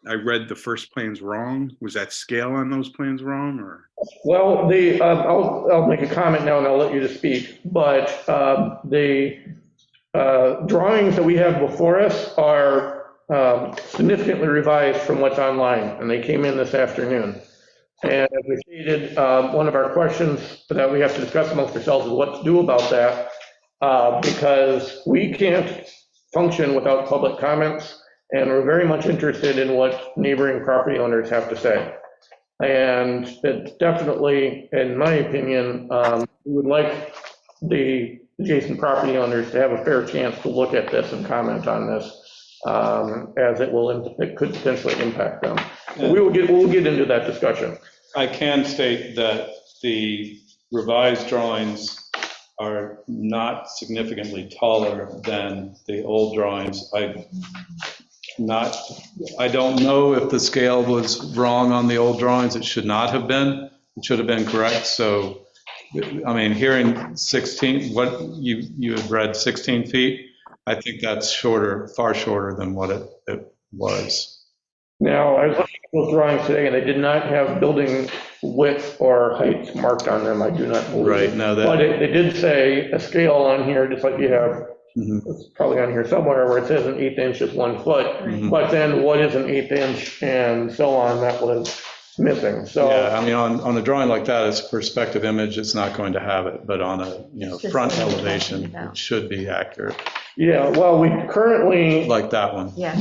I read the first plans wrong. Was that scale on those plans wrong, or? Well, I'll make a comment now and I'll let you to speak, but the drawings that we have before us are significantly revised from what's online, and they came in this afternoon. And as we stated, one of our questions that we have to discuss amongst ourselves is what to do about that, because we can't function without public comments, and we're very much interested in what neighboring property owners have to say. And it definitely, in my opinion, we would like the adjacent property owners to have a fair chance to look at this and comment on this, as it could potentially impact them. We'll get into that discussion. I can state that the revised drawings are not significantly taller than the old drawings. I don't know if the scale was wrong on the old drawings. It should not have been. It should have been correct. So, I mean, hearing 16, what you had read 16 feet, I think that's shorter, far shorter than what it was. Now, I was looking at those drawings today, and they did not have building width or height marked on them, I do not believe. Right, no, But they did say a scale on here, just like you have, it's probably on here somewhere, where it says an 1/8 inch is 1 foot. But then what is an 1/8 inch and so on, that was missing, so. Yeah, I mean, on a drawing like that, it's a perspective image, it's not going to have it, but on a front elevation, it should be accurate, Yeah, well, we currently, like that one. Yeah.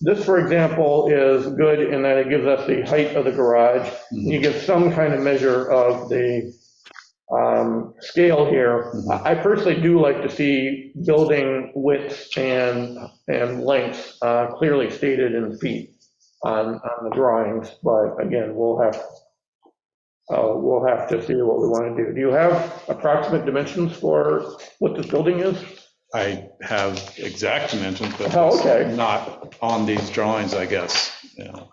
this, for example, is good in that it gives us the height of the garage. You give some kind of measure of the scale here. I personally do like to see building widths and lengths clearly stated in feet on the drawings, but again, we'll have to see what we want to do. Do you have approximate dimensions for what this building is? I have exact dimensions, but Oh, okay. it's not on these drawings, I guess. Yeah.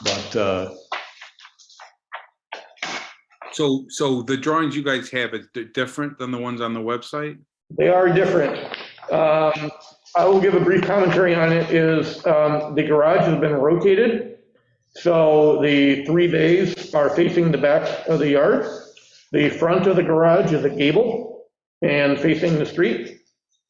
But So the drawings you guys have is different than the ones on the website? They are different. I will give a brief commentary on it. The garage has been rotated, so the 3 bays are facing the back of the yard. The front of the garage is a gable and facing the street,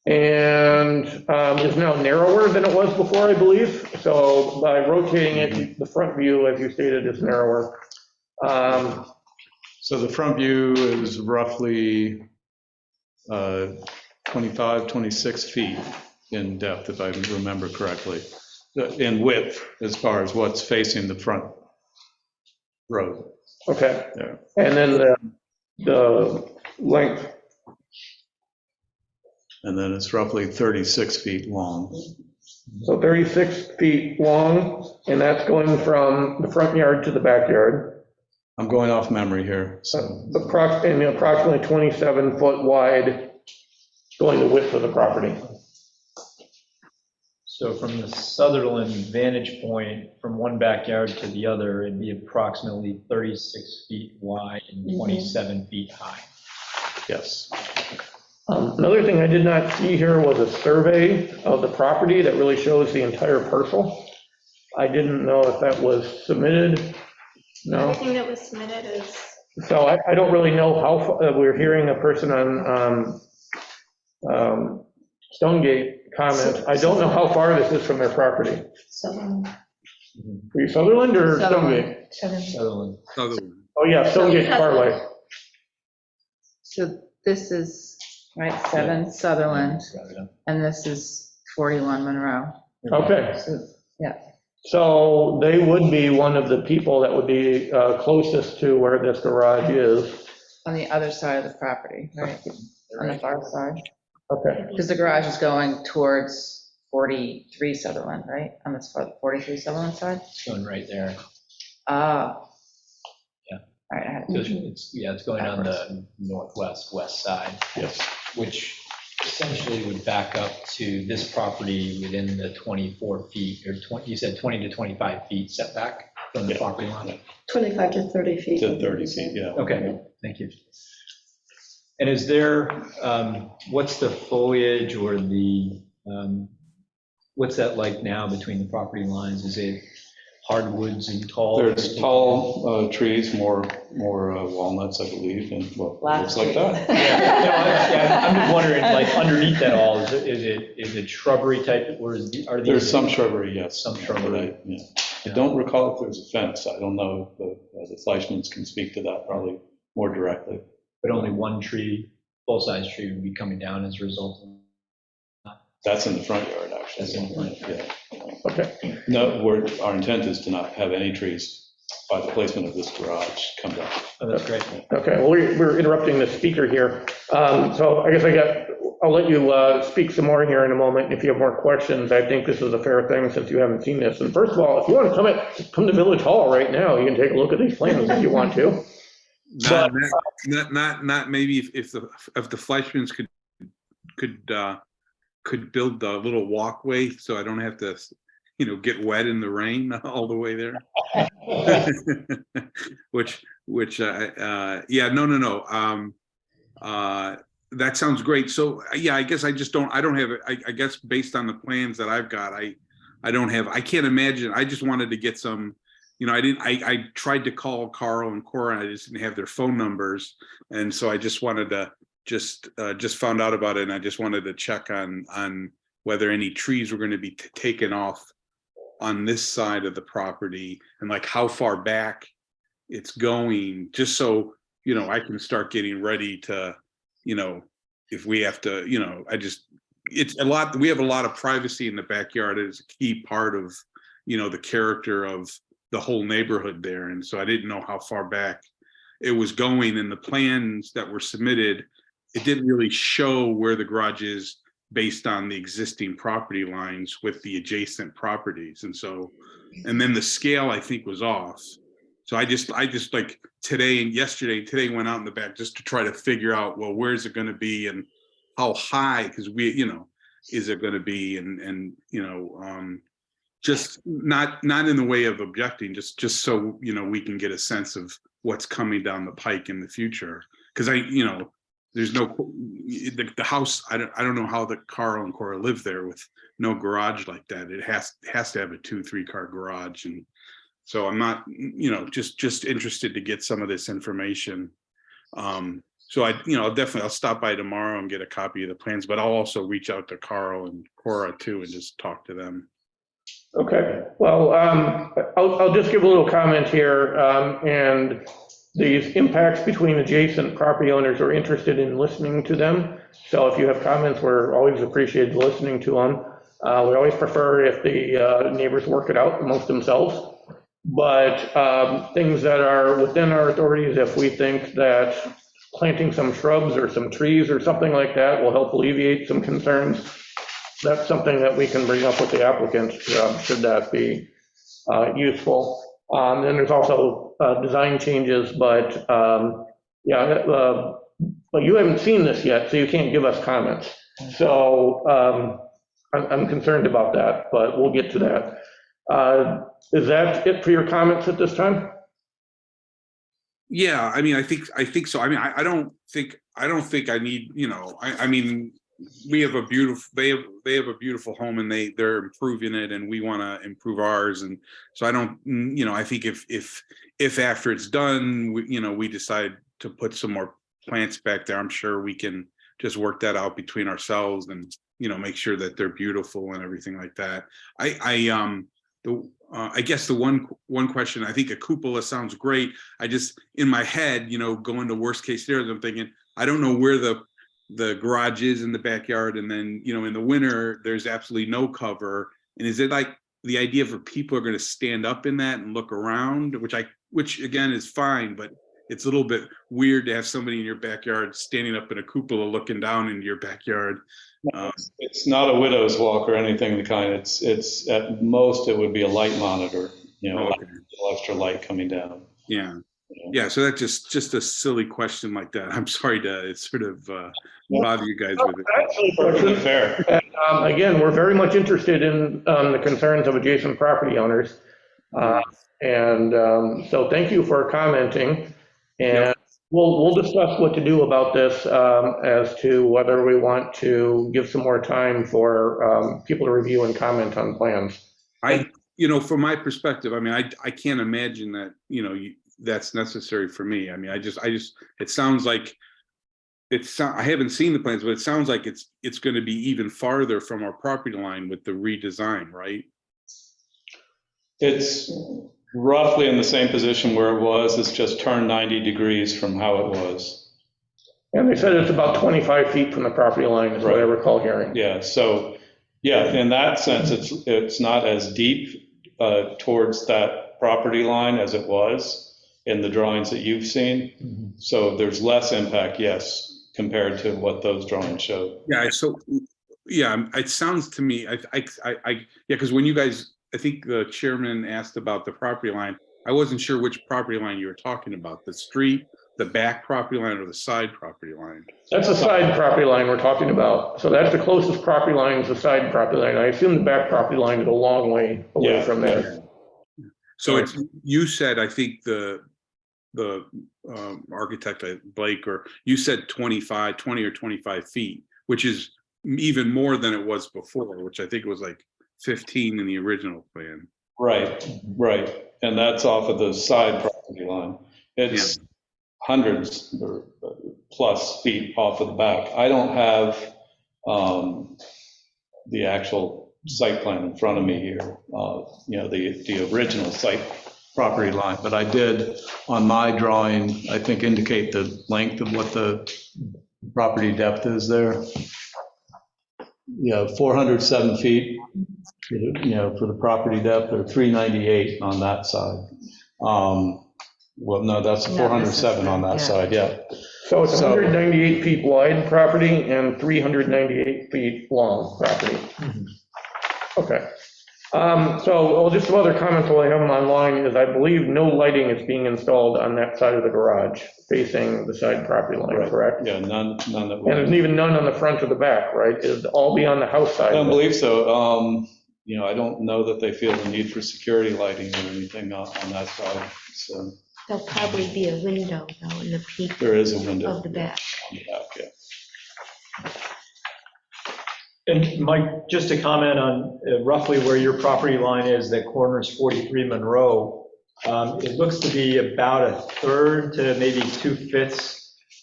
and is now narrower than it was before, I believe. So by rotating it, the front view, as you stated, is narrower. so the front view is roughly 25, 26 feet in depth, if I remember correctly, in width, as far as what's facing the front road. Okay. Yeah. And then the length. And then it's roughly 36 feet long. So 36 feet long, and that's going from the front yard to the backyard. I'm going off memory here. So Approximately 27 foot wide, going the width of the property. So from the Sutherland vantage point, from one backyard to the other, it'd be approximately 36 feet wide and 27 feet high. yes. Another thing I did not see here was a survey of the property that really shows the entire parcel. I didn't know if that was submitted. No. Everything that was submitted is, So I don't really know how, we're hearing a person on Stonegate comment. I don't know how far this is from their property. So, Were you Sutherland or Sutherland. Stonegate? Sutherland. Sutherland. Oh, yeah, Stonegate's far away. So this is, right, 7 Sutherland, and this is 41 Monroe. Okay. So, yeah. So they would be one of the people that would be closest to where this garage is. On the other side of the property, right? On the far side. Okay. Because the garage is going towards 43 Sutherland, right? On this 43 Sutherland side? It's going right there. Ah. Yeah. All right, I had So it. it's going on the northwest, west side. Yes. Which essentially would back up to this property within the 24 feet, or 20, you said 20 to 25 feet setback from the property line? 25 to 30 feet. To 30 feet, yeah. Okay, thank you. And is there, what's the foliage or the, what's that like now between the property lines? Is it hardwoods and tall? There's tall trees, more walnuts, I believe, and well, looks like that. Yeah, I'm just wondering, like, underneath that all, is it shrubbery type, or are these? There's some shrubbery, yes. Some shrubbery. Yeah. I don't recall if there's a fence. I don't know if the Fleischmans can speak to that probably more directly. But only one tree, full-size tree would be coming down as a result of. That's in the front yard, actually. That's in the front. Yeah. Okay. No, our intent is to not have any trees by the placement of this garage come down. Oh, that's great. Okay, well, we're interrupting the speaker here. So I guess I'll let you speak some more here in a moment. If you have more questions, I think this is a fair thing since you haven't seen this. And first of all, if you want to come to Village Hall right now, you can take a look at these plans if you want to. Not maybe if the Fleischmans could build the little walkway so I don't have to, get wet in the rain all the way there. No. That sounds great. So yeah, I guess I don't have it. I guess based on the plans that I've got, I can't imagine. I just wanted to get some, I tried to call Carl and Cora and I just didn't have their phone numbers. And so I just wanted to just found out about it. And I just wanted to check on whether any trees were going to be taken off on this side of the property and like how far back it's going, just so, I can start getting ready to, if we have to, it's a lot, we have a lot of privacy in the backyard. It's a key part of, the character of the whole neighborhood there. And so I didn't know how far back it was going, and the plans that were submitted, it didn't really show where the garage is based on the existing property lines with the adjacent properties. And so, and then the scale I think was off. So I just like today and today went out in the back just to try to figure out, well, where's it going to be and how high, because is it going to be, and just not in the way of objecting, just so, we can get a sense of what's coming down the pike in the future. Because there's no, the house, I don't know how the Carl and Cora live there with no garage like that. It has to have a 2-3 car garage. And so I'm not, just interested to get some of this information. So I'll stop by tomorrow and get a copy of the plans, but I'll also reach out to Carl and Cora too and just talk to them. Okay, well, I'll just give a little comment here, and these impacts between adjacent property owners are interested in listening to them. So if you have comments, we're always appreciated listening to them. We always prefer if the neighbors work it out amongst themselves. But things that are within our authorities, if we think that planting some shrubs or some trees or something like that will help alleviate some concerns, that's something that we can bring up with the applicant, should that be useful. Then there's also design changes, but but you haven't seen this yet, so you can't give us comments. So I'm concerned about that, but we'll get to that. Is that it for your comments at this time? Yeah, I mean, I think so. I mean, I don't think I need, I mean, we have a beautiful, they have a beautiful home, and they're improving it, and we want to improve ours. And so I don't, I think if after it's done, we decide to put some more plants back there, I'm sure we can just work that out between ourselves and, make sure that they're beautiful and everything like that. I guess the one question, I think a cupola sounds great. I just, in my head, going to worst case scenarios, I'm thinking, I don't know where the garage is in the backyard, and then, in the winter, there's absolutely no cover. And is it like the idea for people are going to stand up in that and look around, which again is fine, but it's a little bit weird to have somebody in your backyard standing up in a cupola looking down into your backyard. It's not a widow's walk or anything of the kind. It's at most, it would be a light monitor, Okay. extra light coming down. Yeah. Yeah. So that's just a silly question like that. I'm sorry to sort of bother you guys with it. Actually, Perfectly fair. again, we're very much interested in the concerns of adjacent property owners. So thank you for commenting. And Yep. we'll discuss what to do about this as to whether we want to give some more time for people to review and comment on plans. From my perspective, I mean, I can't imagine that, that's necessary for me. I mean, it sounds like I haven't seen the plans, but it sounds like it's going to be even farther from our property line with the redesign, right? It's roughly in the same position where it was. It's just turned 90 degrees from how it was. And they said it's about 25 feet from the property line, is what I recall hearing. Yeah, so, yeah, in that sense, it's not as deep towards that property line as it was in the drawings that you've seen. Mm-hmm. So there's less impact, yes, compared to what those drawings showed. Yeah. So, yeah, it sounds to me, because when you guys, I think the chairman asked about the property line, I wasn't sure which property line you were talking about, the street, the back property line, or the side property line. That's the side property line we're talking about. So that's the closest property line is the side property line. I assume the back property line is a long way away from there. So you said, I think the architect, Blake, or you said 20 or 25 feet, which is even more than it was before, which I think was like 15 in the original plan. Right. And that's off of the side property line. It's hundreds or plus feet off of the back. I don't have the actual site plan in front of me here, the original site property line, but I did on my drawing, I think, indicate the length of what the property depth is there. 407 feet, for the property depth, or 398 on that side. Well, no, that's 407 on that side, yeah. So it's 198 feet wide property and 398 feet long property. Okay. So just some other comments while I have them online is I believe no lighting is being installed on that side of the garage facing the side property line, correct? Yeah, none that And there's even none on the front or the back, right? It'd all be on the house side? I don't believe so. I don't know that they feel the need for security lighting or anything on that side. So There'll probably be a window though in the peak there is a window of the back. on the back, yeah. And Mike, just to comment on roughly where your property line is, that corners 43 Monroe, it looks to be about a third to maybe 2/5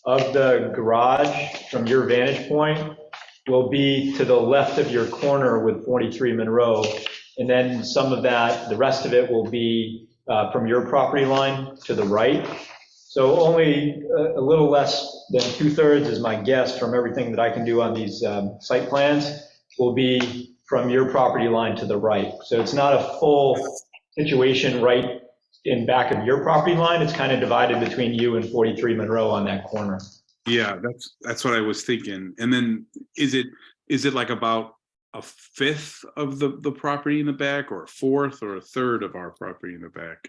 of the garage from your vantage point will be to the left of your corner with 43 Monroe. And then some of that, the rest of it will be from your property line to the right. So only a little less than 2/3 is my guess from everything that I can do on these site plans will be from your property line to the right. So it's not a full situation right in back of your property line. It's kind of divided between you and 43 Monroe on that corner. Yeah, that's what I was thinking. And then is it like about a fifth of the property in the back, or a fourth or a third of our property in the back?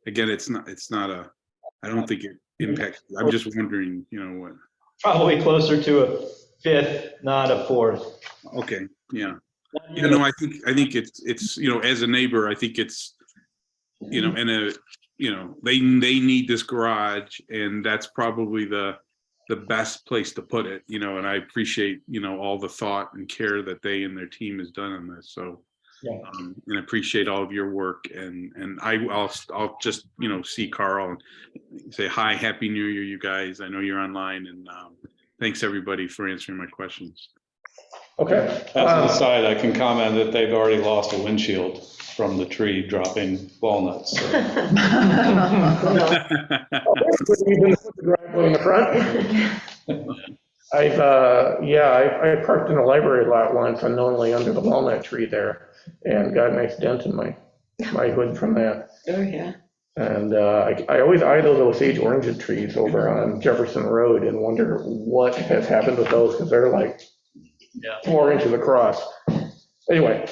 Again, it's not I don't think it impacts. I'm just wondering, what. Probably closer to a fifth, not a fourth. Okay, yeah. I think it's as a neighbor, I think it's, and you know, they need this garage, and that's probably the best place to put it, you know, and I appreciate, you know, all the thought and care that they and their team has done on this. So, Yeah. and I appreciate all of your work, and I'll just, you know, see Carl and say, hi, Happy New Year, you guys. I know you're online, and thanks everybody for answering my questions. Okay. As an aside, I can comment that they've already lost a windshield from the tree dropping walnuts. So. Even put the driveway in the front. I parked in a library lot once unknowingly under the walnut tree there and got a nice dent in my hood from that. Oh, yeah. And I always eye those Osage orange trees over on Jefferson Road and wonder what has happened with those, because they're like 4 inches across. Anyway.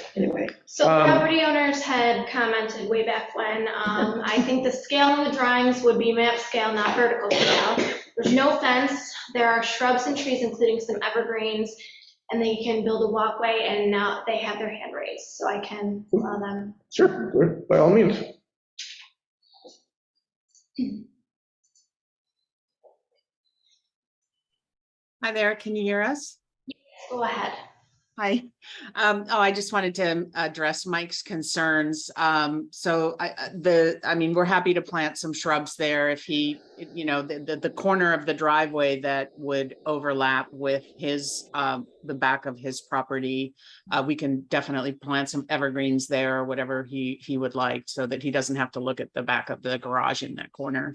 So property owners had commented way back when, I think the scale in the drawings would be map scale, not vertical scale. There's no fence, there are shrubs and trees, including some evergreens, and they can build a walkway, and now they have their hand raised, so I can allow them. Sure, by all means. Hi there, can you hear us? Go ahead. Hi. I just wanted to address Mike's concerns. So we're happy to plant some shrubs there if he, you know, the corner of the driveway that would overlap with his, the back of his property. We can definitely plant some evergreens there or whatever he would like, so that he doesn't have to look at the back of the garage in that corner.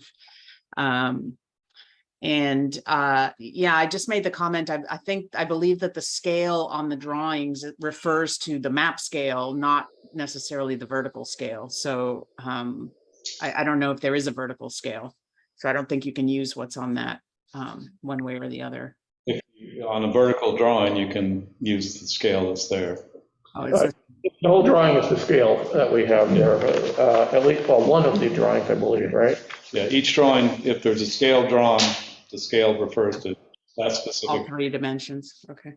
I just made the comment, I believe that the scale on the drawings refers to the map scale, not necessarily the vertical scale. So I don't know if there is a vertical scale. So I don't think you can use what's on that one way or the other. On a vertical drawing, you can use the scale that's there. The whole drawing is the scale that we have there, at least, well, one of the drawings, I believe, right? Yeah, each drawing, if there's a scale drawn, the scale refers to that specific. All 3 dimensions, okay.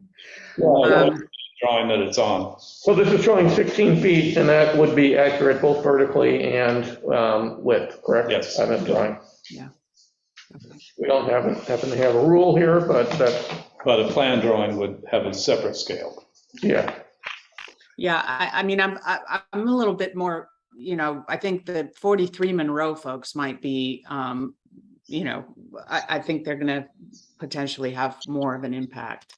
Drawing that it's on. So this is showing 16 feet, and that would be accurate both vertically and width, correct? Yes. On that drawing. Yeah. Okay. We don't happen to have a rule here, but that's. But a plan drawing would have a separate scale. Yeah. Yeah, I'm a little bit more, you know, I think the 43 Monroe folks might be, you know, I think they're going to potentially have more of an impact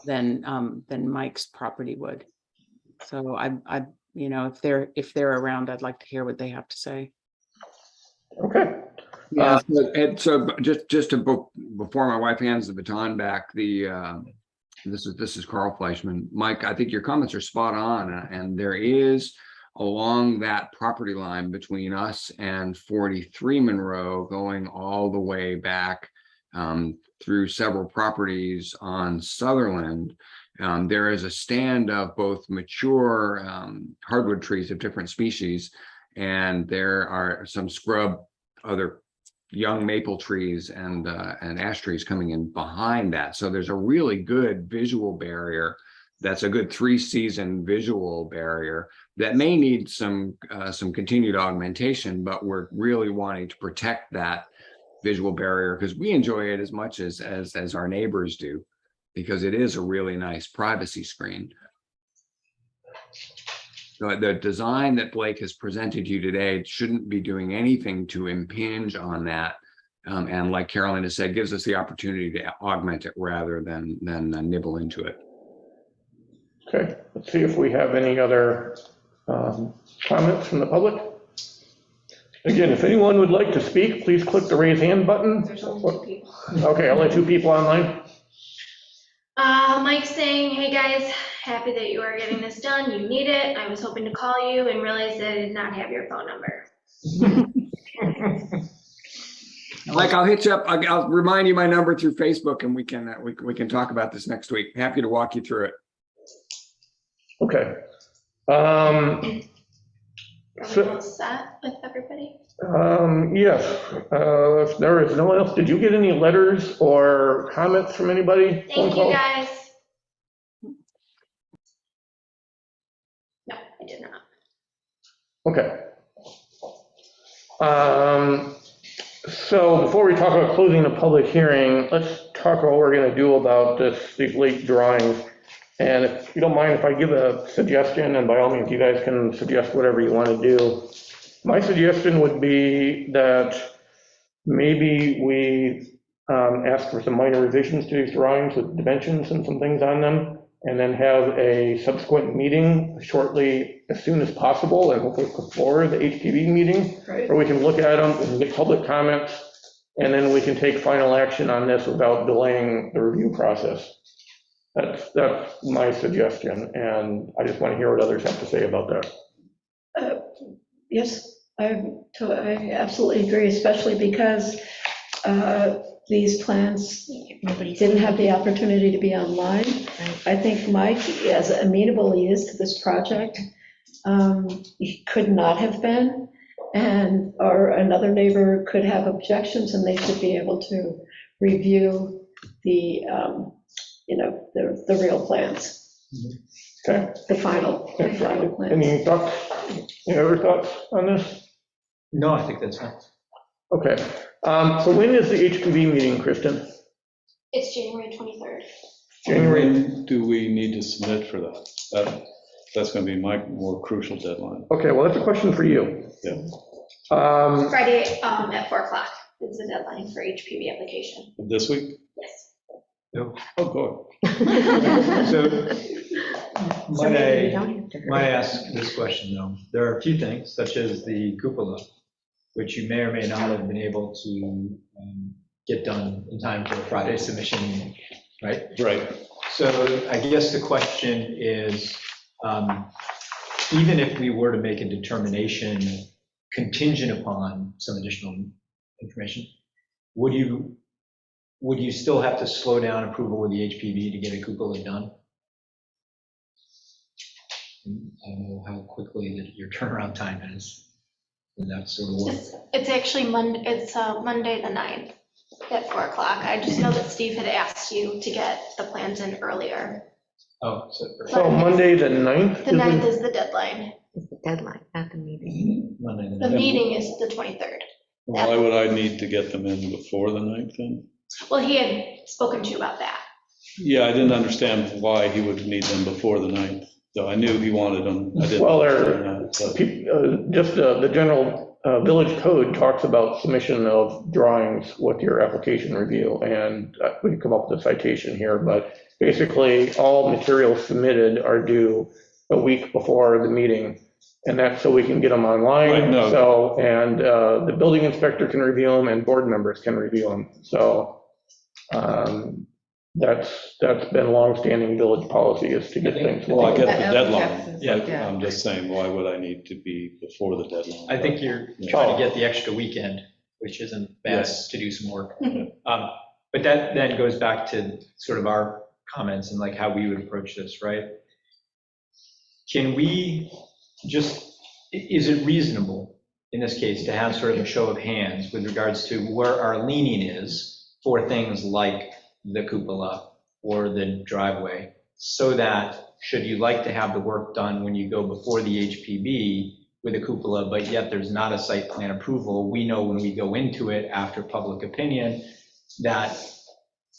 than Mike's property would. So I you know, if they're around, I'd like to hear what they have to say. Okay. Yeah. So just to before my wife hands the baton back, this is Carl Fleischman. Mike, I think your comments are spot on, and there is along that property line between us and 43 Monroe, going all the way back through several properties on Sutherland. There is a stand of both mature hardwood trees of different species, and there are some scrub, other young maple trees and ash trees coming in behind that. So there's a really good visual barrier. That's a good 3-season visual barrier that may need some continued augmentation, but we're really wanting to protect that visual barrier because we enjoy it as much as our neighbors do, because it is a really nice privacy screen. The design that Blake has presented you today shouldn't be doing anything to impinge on that. And like Carolyn has said, gives us the opportunity to augment it rather than nibble into it. Okay, let's see if we have any other comments from the public. Again, if anyone would like to speak, please click the raise hand button. There's only 2 people. Okay, only 2 people online. Mike saying, hey guys, happy that you are getting this done. You need it. I was hoping to call you and realized that I did not have your phone number. Like, I'll hit you up. I'll remind you my number through Facebook, and we can talk about this next week. Happy to walk you through it. Okay. Are we all set with everybody? Yes, if there is no one else, did you get any letters or comments from anybody? Thank you, guys. No, I did not. Okay. So before we talk about closing the public hearing, let's talk about what we're going to do about these late drawings. And if you don't mind, if I give a suggestion, and by all means, you guys can suggest whatever you want to do. My suggestion would be that maybe we ask for some minor revisions to these drawings with dimensions and some things on them, and then have a subsequent meeting shortly, as soon as possible, and hopefully before the HPV meeting, Right. where we can look at them and get public comments, and then we can take final action on this without delaying the review process. That's my suggestion, and I just want to hear what others have to say about that. Yes, I absolutely agree, especially because these plans didn't have the opportunity to be online. I think Mike, as amenable he is to this project, he could not have been, or another neighbor could have objections, and they should be able to review the real plans, Okay. the final plans. Any thoughts, any other thoughts on this? No, I think that's fine. Okay, so when is the HPV meeting, Kristen? It's January 23rd. January, When do we need to submit for that? That's going to be my more crucial deadline. okay, well, that's a question for you. Yeah. Friday at 4 o'clock is the deadline for HPV application. This week? Yes. Oh, God. So, So maybe we don't have to might I hurry. ask this question, though? There are a few things, such as the cupola, which you may or may not have been able to get done in time for Friday submission, right? Right. So I guess the question is, even if we were to make a determination contingent upon some additional information, would you still have to slow down approval with the HPV to get a cupola done? I don't know how quickly that your turnaround time is in that sort of work. It's actually Monday, Monday the 9th at 4 o'clock. I just know that Steve had asked you to get the plans in earlier. Oh, So Monday, the 9th? The 9th is the deadline. It's the deadline, not the meeting. Monday the The 9th. meeting is the 23rd. Why would I need to get them in before the 9th then? Well, he had spoken to you about that. Yeah, I didn't understand why he would need them before the 9th, though I knew he wanted them. I didn't Well, understand that, but- Just the general village code talks about submission of drawings with your application review, and we can come up with a citation here, but basically, all materials submitted are due a week before the meeting, and that's so we can get them Right, online, no. so, and the building inspector can review them, and board members can review them, so that's been longstanding village policy, is to get things. Well, I get the That deadline, Yeah. but I'm just saying, why would I need to be before the deadline? I think you're trying to get the extra weekend, which isn't bad Yes. to do some work. But that then goes back to sort of our comments and like how we would approach this, right? Can we just, is it reasonable in this case to have sort of a show of hands with regards to where our leaning is for things like the cupola or the driveway, so that should you like to have the work done when you go before the HPV with a cupola, but yet there's not a site plan approval, we know when we go into it after public opinion that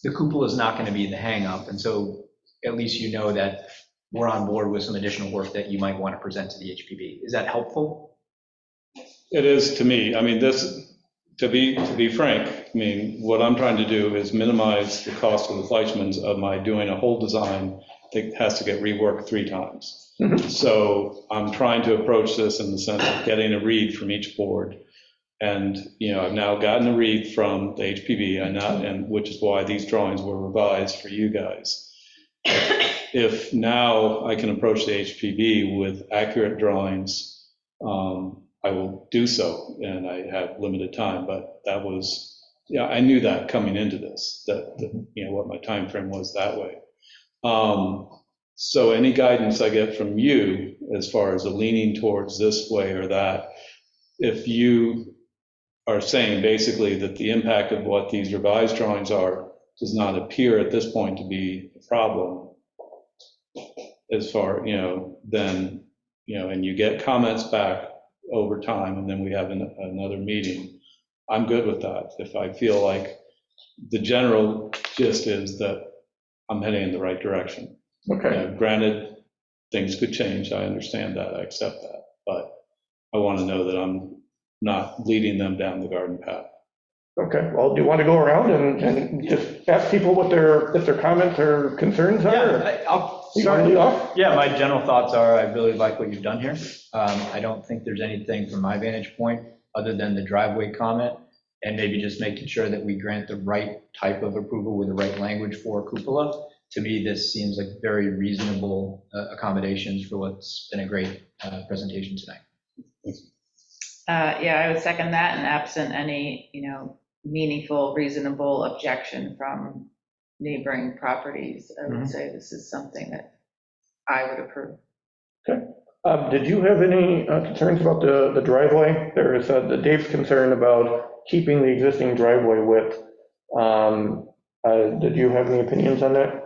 the cupola is not going to be the hangup. And so at least you know that we're on board with some additional work that you might want to present to the HPV. Is that helpful? It is to me. I mean, this, to be frank, I mean, what I'm trying to do is minimize the cost of the Fleischmans of my doing a whole design that has to get reworked 3 times. Mhm. So I'm trying to approach this in the sense of getting a read from each board. And, I've now gotten a read from the HPV, and which is why these drawings were revised for you guys. If now I can approach the HPV with accurate drawings, I will do so, and I have limited time, but that was, I knew that coming into this, that what my time frame was that way. So any guidance I get from you as far as a leaning towards this way or that, if you are saying basically that the impact of what these revised drawings are does not appear at this point to be a problem, as far, then, and you get comments back over time, and then we have another meeting, I'm good with that. If I feel like the general gist is that I'm heading in the right direction. Okay, Granted, things could change, I understand that, I accept that, but I want to know that I'm not leading them down the garden path. okay. Well, do you want to go around and just ask people what if their comments or concerns are? Yeah, I'll You want start. to lead off? Yeah, my general thoughts are, I really like what you've done here. I don't think there's anything from my vantage point, other than the driveway comment, and maybe just making sure that we grant the right type of approval with the right language for cupola. To me, this seems like very reasonable accommodations for what's been a great presentation tonight. Yeah, I would second that, and absent any, meaningful, reasonable objection from neighboring properties, I would say this is something that I would approve. Did you have any concerns about the driveway? There is the Dave's concern about keeping the existing driveway width. Did you have any opinions on that?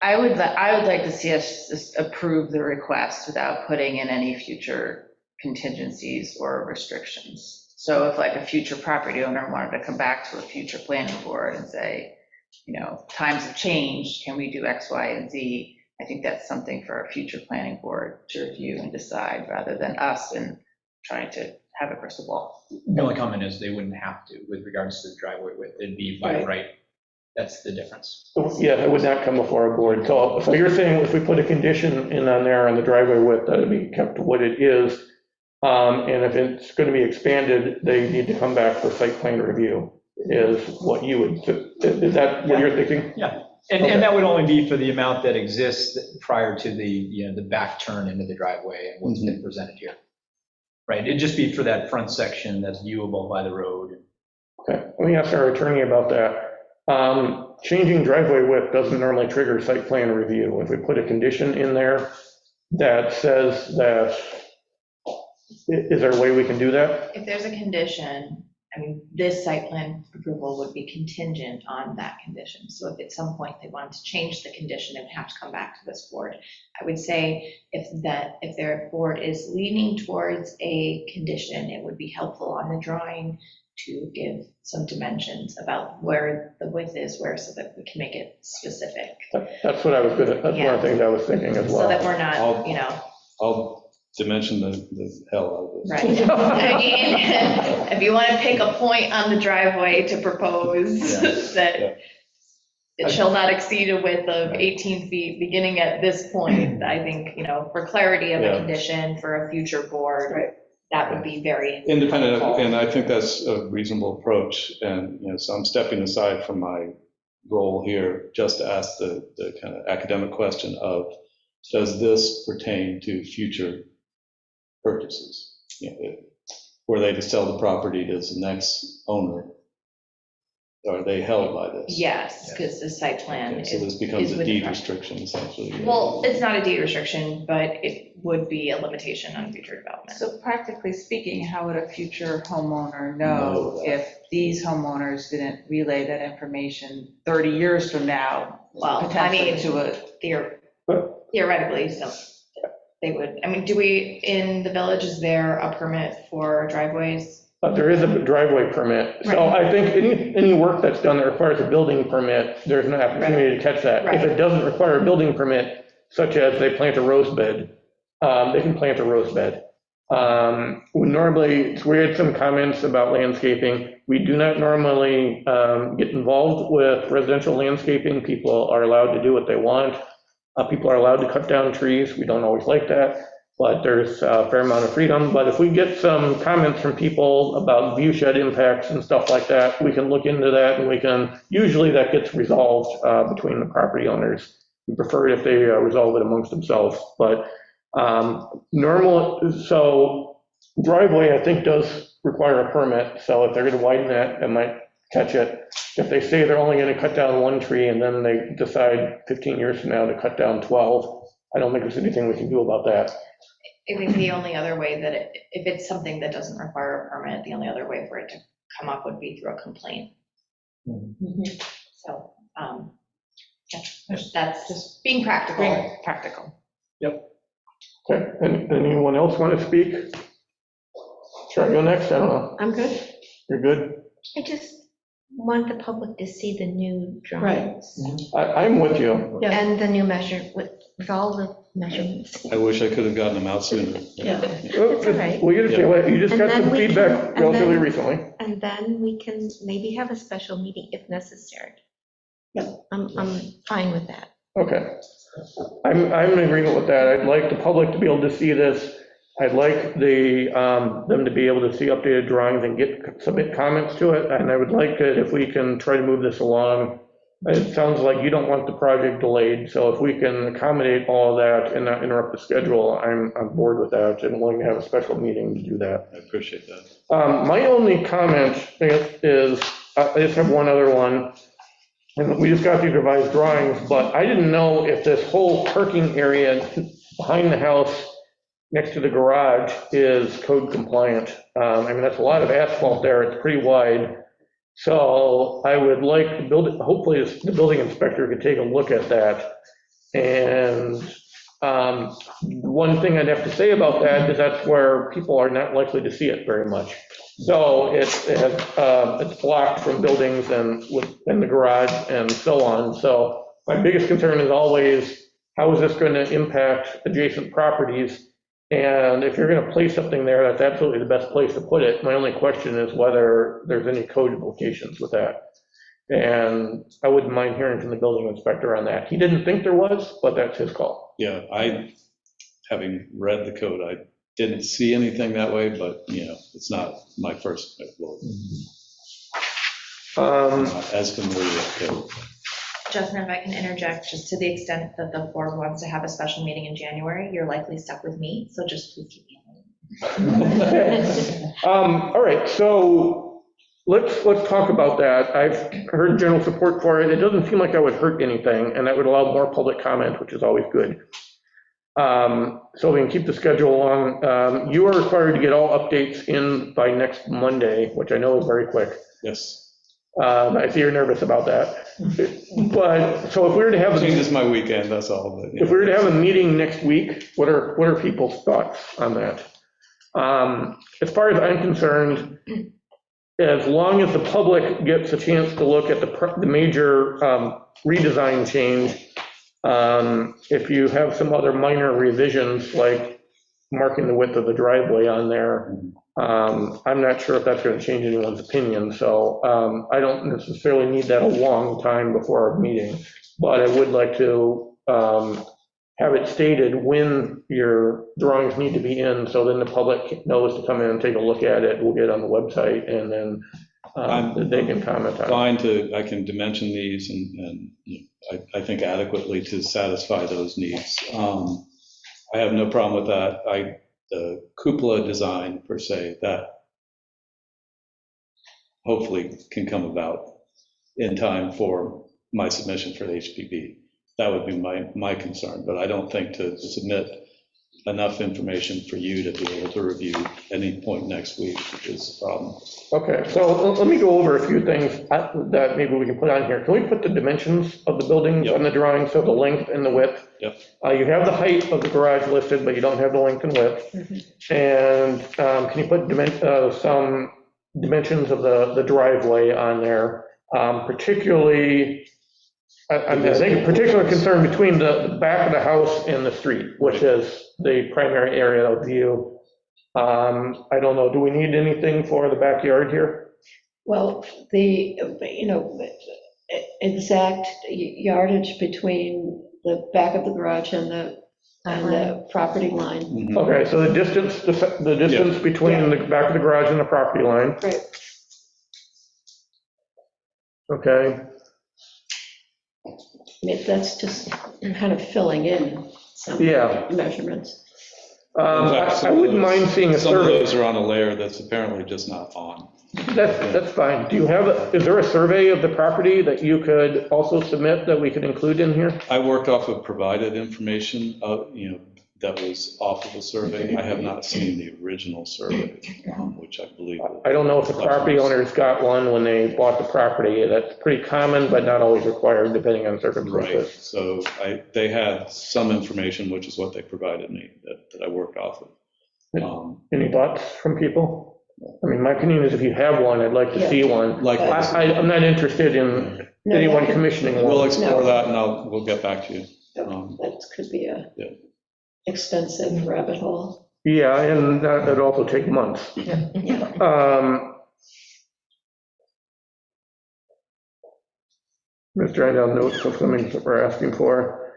I would like to see us just approve the request without putting in any future contingencies or restrictions. So if like a future property owner wanted to come back to a future planning board and say, times have changed, can we do X, Y, and Z? I think that's something for a future planning board to review and decide, rather than us and trying to have a crystal ball. The only comment is they wouldn't have to with regards to the driveway width, it'd be by right. That's the difference. Yeah, it would not come before a board. So you're saying if we put a condition in on there on the driveway width, that it'd be kept what it is. And if it's going to be expanded, they need to come back for site plan review, is what you would, is that what you're thinking? Yeah, and that would only be for the amount that exists prior to the back turn into the driveway and what's been presented here. Right, it'd just be for that front section that's viewable by the road. Okay, let me ask our attorney about that. Changing driveway width doesn't normally trigger site plan review. If we put a condition in there that says that, is there a way we can do that? If there's a condition, this site plan approval would be contingent on that condition. So if at some point they wanted to change the condition, it would have to come back to this board. I would say if their board is leaning towards a condition, it would be helpful on the drawing to give some dimensions about where the width is, so that we can make it specific. That's what I was good at. That's one of the things I was thinking as well. So that we're not, I'll dimension the hell out of right. If you want to pick a point on the driveway to propose that it shall not exceed a width of 18 feet beginning at this point, I think, for clarity of a condition for a future board, that would be very independent, helpful. and I think that's a reasonable approach. And so I'm stepping aside from my role here just to ask the kind of academic question of, does this pertain to future purchases? Were they to sell the property to the next owner? Are they held by this? Yes, because the site plan is. So this becomes is a with the deed project. restriction essentially. Well, it's not a deed restriction, but it would be a limitation on future development. So practically speaking, how would a future homeowner know if these homeowners didn't relay that information 30 years from now? Well, Potentially to a, theoretically, so they would, do we, in the village, is there a permit for driveways? There is a driveway permit. So I think any work that's done that requires a building permit, there's an opportunity to catch that. If it doesn't require a building permit, such as they plant a rose bed, they can plant a rose bed. We had some comments about landscaping. We do not normally get involved with residential landscaping. People are allowed to do what they want. People are allowed to cut down trees. We don't always like that, but there's a fair amount of freedom. But if we get some comments from people about view shed impacts and stuff like that, we can look into that, and usually that gets resolved between the property owners. We prefer it if they resolve it amongst themselves. But so driveway, I think, does require a permit. So if they're going to widen that, it might catch it. If they say they're only going to cut down one tree and then they decide 15 years from now to cut down 12, I don't think there's anything we can do about that. I think the only other way that if it's something that doesn't require a permit, the only other way for it to come up would be through a complaint. So that's just being practical. Yep. Okay, and anyone else want to speak? Should I go next? I don't know. I'm good. You're good? I just want the public to see the new drawings. I'm with you. Yeah. And the new measure, with all the measurements. I wish I could have gotten them out sooner. Yeah. It's all right. Well, you just And got then some we can- feedback and relatively then- recently. And then we can maybe have a special meeting if necessary. Yeah. I'm fine with that. Okay. I'm in agreement with that. I'd like the public to be able to see this. I'd like them to be able to see updated drawings and submit comments to it. And I would like it if we can try to move this along. It sounds like you don't want the project delayed, so if we can accommodate all of that and not interrupt the schedule, I'm on board with that and willing to have a special meeting to do that. I appreciate that. My only comment is, I just have one other one. And we just got these revised drawings, but I didn't know if this whole parking area behind the house next to the garage is code compliant. I mean, that's a lot of asphalt there, it's pretty wide. So I would like to hopefully the building inspector could take a look at that. And one thing I'd have to say about that is that's where people are not likely to see it very much. So it's blocked from buildings and within the garage and so on. So my biggest concern is always, how is this going to impact adjacent properties? And if you're going to place something there, that's absolutely the best place to put it. My only question is whether there's any code implications with that. And I wouldn't mind hearing from the building inspector on that. He didn't think there was, but that's his call. Yeah, having read the code, I didn't see anything that way, but, it's not my first, I'm not as familiar with code. Justin, if I can interject, just to the extent that the board wants to have a special meeting in January, you're likely stuck with me, so just please keep me in. All right, so let's talk about that. I've heard general support for it. It doesn't seem like that would hurt anything, and that would allow more public comment, which is always good. So we can keep the schedule along. You are required to get all updates in by next Monday, which I know is very quick. Yes. I see you're nervous about that. But, so if we were to have. Changes my weekend, that's all. But, If we were to have a meeting next week, what are people's thoughts on that? As far as I'm concerned, as long as the public gets a chance to look at the major redesign change, if you have some other minor revisions, like marking the width of the driveway on there, I'm not sure if that's going to change anyone's opinion, so I don't necessarily need that a long time before our meeting, but I would like to have it stated when your drawings need to be in, so then the public knows to come in and take a look at it. We'll get it on the website, and then they can comment on it. I can dimension these and I think adequately to satisfy those needs. I have no problem with that. The cupola design per se, that hopefully can come about in time for my submission for the HPP. That would be my concern, but I don't think to submit enough information for you to be able to review any point next week is a problem. Okay, so let me go over a few things that maybe we can put on here. Can we put the dimensions of the buildings on the drawing, so the length and the width? Yep. You have the height of the garage listed, but you don't have the length and width. And can you put some dimensions of the driveway on there? Particularly, I think a particular concern between the back of the house and the street, which is the primary area of view. I don't know, do we need anything for the backyard here? Well, the exact yardage between the back of the garage and the property line. Okay, so the distance between the back of the garage and the property line. Right. Okay. I mean, that's just kind of filling in some measurements. I wouldn't mind seeing a Some of survey. those are on a layer that's apparently just not on. That's fine. Do you have, is there a survey of the property that you could also submit that we could include in here? I worked off of provided information, that was off of the survey. I have not seen the original survey, which I believe. I don't know if the property owners got one when they bought the property. That's pretty common, but not always required, depending on Right, circumstances. so they had some information, which is what they provided me, that I worked off of. Any thoughts from people? I mean, my opinion is if you have one, I'd like to see one. Likewise. I'm not interested in anyone commissioning We'll one. explore that, and we'll get back to you. That could be a Yeah. expensive rabbit hole. Yeah, and that'd also take months. Yeah. Just writing down notes of something that we're asking for.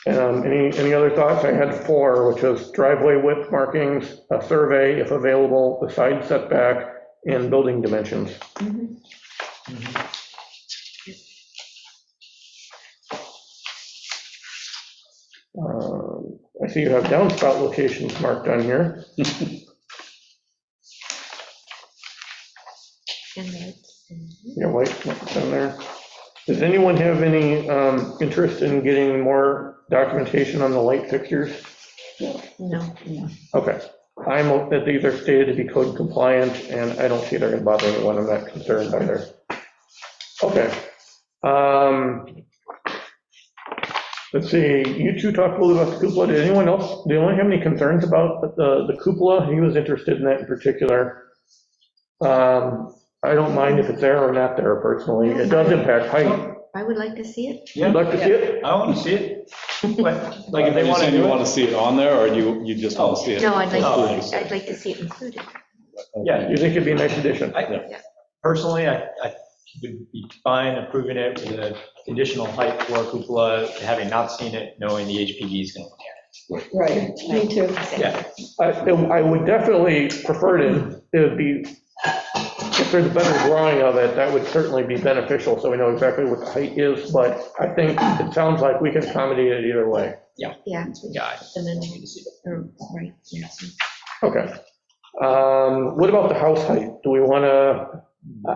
Any other thoughts? I had 4, which was driveway width markings, a survey if available, the side setback, and building dimensions. I see you have downspout locations marked on here. Yeah, white down there. Does anyone have any interest in getting more documentation on the light fixtures? No. Okay. That these are stated to be code compliant, and I don't see they're going to bother anyone. I'm not concerned either. Okay. Let's see, you two talked a little about the cupola. Did anyone else, do anyone have any concerns about the cupola? He was interested in that in particular. I don't mind if it's there or not there personally. It does impact height. I would like to see it. You'd like to see it? I want to see it. Like, if they want to You do want it. to see it on there, or you just want to see it? No, I'd Oh. like to see it included. Yeah, You think it'd be a nice addition? personally, I would be fine approving it with a conditional height floor cupola, having not seen it, knowing the HPD is going to look at it. Right, me too. Yeah. I would definitely prefer it would be, if there's a better drawing of it, that would certainly be beneficial, so we know exactly what the height is, but I think it sounds like we can accommodate it either way. Yeah. Yeah. And then, right, yes. Okay. What about the house height? Do we want to,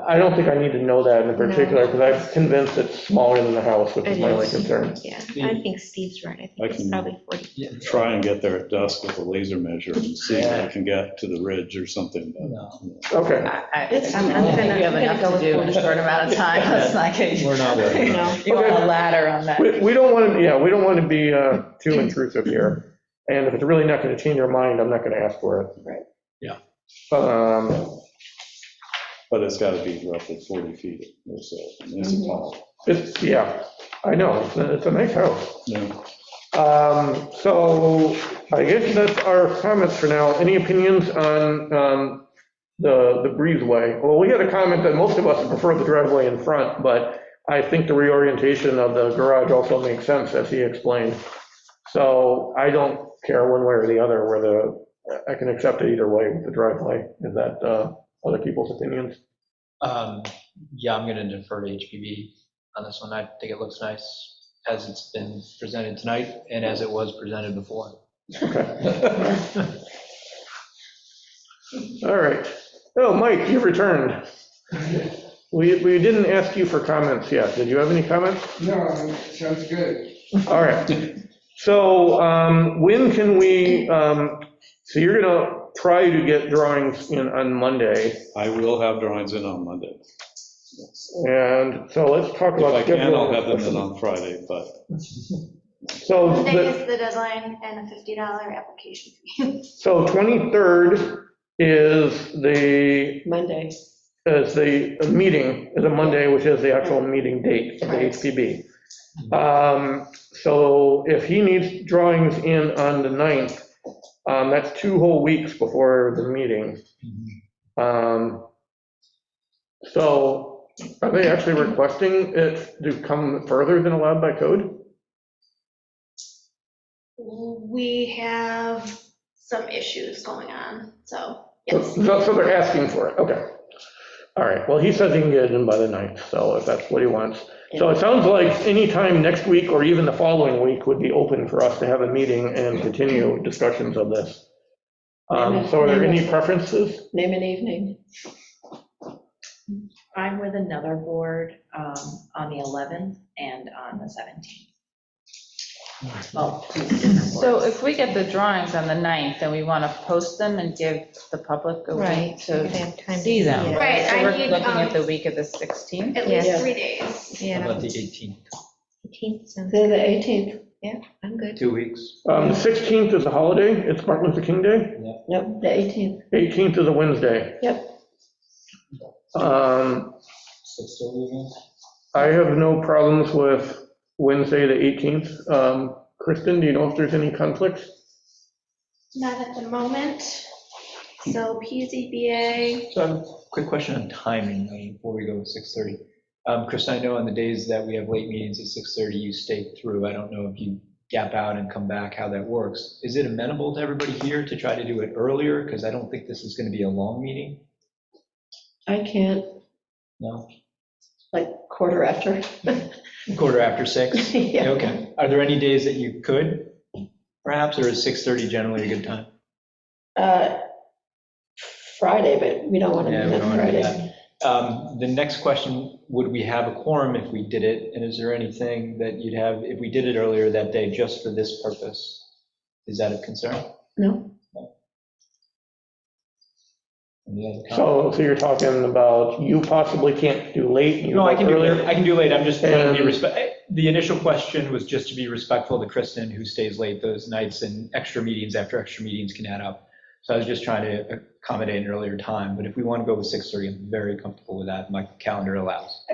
I don't think I need to know that in particular, because I'm convinced it's smaller than the house, which is my only concern. Yeah, I think Steve's right. I think I it's can- probably 40. Try and get there at dusk with a laser measure and see if I can get to the ridge or something. but, Okay. I think you have enough to do in a short amount of time. Let's not get, We're not there. you want a ladder on that. We don't want to, we don't want to be too intrusive here, and if it's really not going to change your mind, I'm not going to ask for it. Right. Yeah. But it's got to be roughly 40 feet or so. It's tall. I know, it's a nice house. Yeah. So I guess that's our comments for now. Any opinions on the breezeway? Well, we had a comment that most of us prefer the driveway in front, but I think the reorientation of the garage also makes sense, as he explained. So I don't care one way or the other, I can accept it either way with the driveway. Is that other people's opinions? Yeah, I'm going to defer to HPV on this one. I think it looks nice as it's been presented tonight and as it was presented before. Okay. All right. Oh, Mike, you've returned. We didn't ask you for comments yet. Did you have any comments? No, sounds good. All right. So when can we, so you're going to try to get drawings in on Monday. I will have drawings in on Monday. And so let's talk If about. I can, I'll scheduling. have them in on Friday, but So, Monday the- is the deadline and a $50 application fee. so 23rd is the Monday. meeting, is a Monday, which is the actual meeting date of the HPB. So if he needs drawings in on the 9th, that's 2 whole weeks before the meeting. So are they actually requesting it to come further than allowed by code? We have some issues going on, so, So yes. so they're asking for it, okay. All right, well, he says he can get it in by the 9th, so if that's what he wants. So it sounds like anytime next week or even the following week would be open for us to have a meeting and continue discussions of this. So are there any preferences? Name an evening. I'm with another board on the 11th and on the 17th. Well, two different So boards. if we get the drawings on the 9th, then we want to post them and give the public a Right, week so to they have time to see them. see it. Right, So I we're need, looking at the week of the 16th. At Yeah. least 3 days. How Yeah, about the 18th? 18th sounds, The 18th. I'm good. 2 weeks? The 16th is a holiday, it's Martin Luther King Day. Yep, the 18th. 18th is a Wednesday. Yep. 6:30 again? I have no problems with Wednesday, the 18th. Kristen, do you know if there's any conflicts? Not at the moment. So PZBA, So I have a quick question on timing before we go with 6:30. Kristen, I know on the days that we have late meetings at 6:30, you stay through. I don't know if you gap out and come back, how that works. Is it amenable to everybody here to try to do it earlier? Because I don't think this is going to be a long meeting. I can't, No? like, quarter after. Quarter after 6? Yeah. Okay. Are there any days that you could, perhaps, or is 6:30 generally a good time? Friday, but we don't want to Yeah, do we that don't wanna do Friday. The next question, would we have a quorum if we did it? And is there anything that you'd have, if we did it earlier that day, just for this purpose? Is that of concern? No? Any other comments? So you're talking about you possibly can't do late? you No, I can do earlier? late. I can do late. I'm just trying to be And- respect. The initial question was just to be respectful to Kristen, who stays late those nights, and extra meetings after extra meetings can add up. So I was just trying to accommodate an earlier time, but if we want to go with 6:30, I'm very comfortable with that. My calendar allows.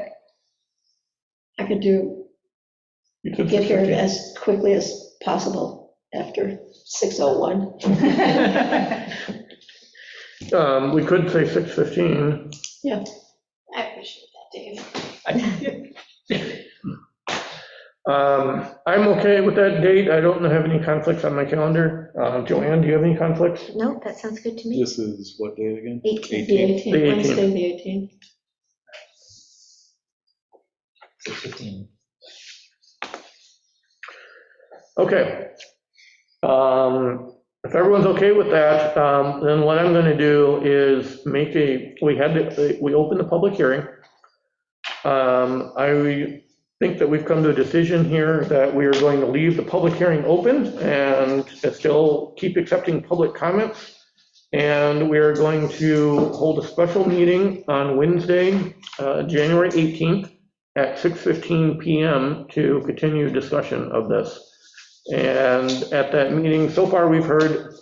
I could do, You could get here 6:15. as quickly as possible after 6:01. We could say 6:15. I appreciate that, Dave. I'm okay with that date. I don't have any conflicts on my calendar. Joanne, do you have any conflicts? No, that sounds good to me. This is what date again? 18th. The 18th, The 18th. Wednesday, the 18th. 6:15. Okay. If everyone's okay with that, then what I'm gonna do is we opened the public hearing. I think that we've come to a decision here that we are going to leave the public hearing open and still keep accepting public comments. And we are going to hold a special meeting on Wednesday, January 18th at 6:15 PM to continue discussion of this. And at that meeting, so far, we've heard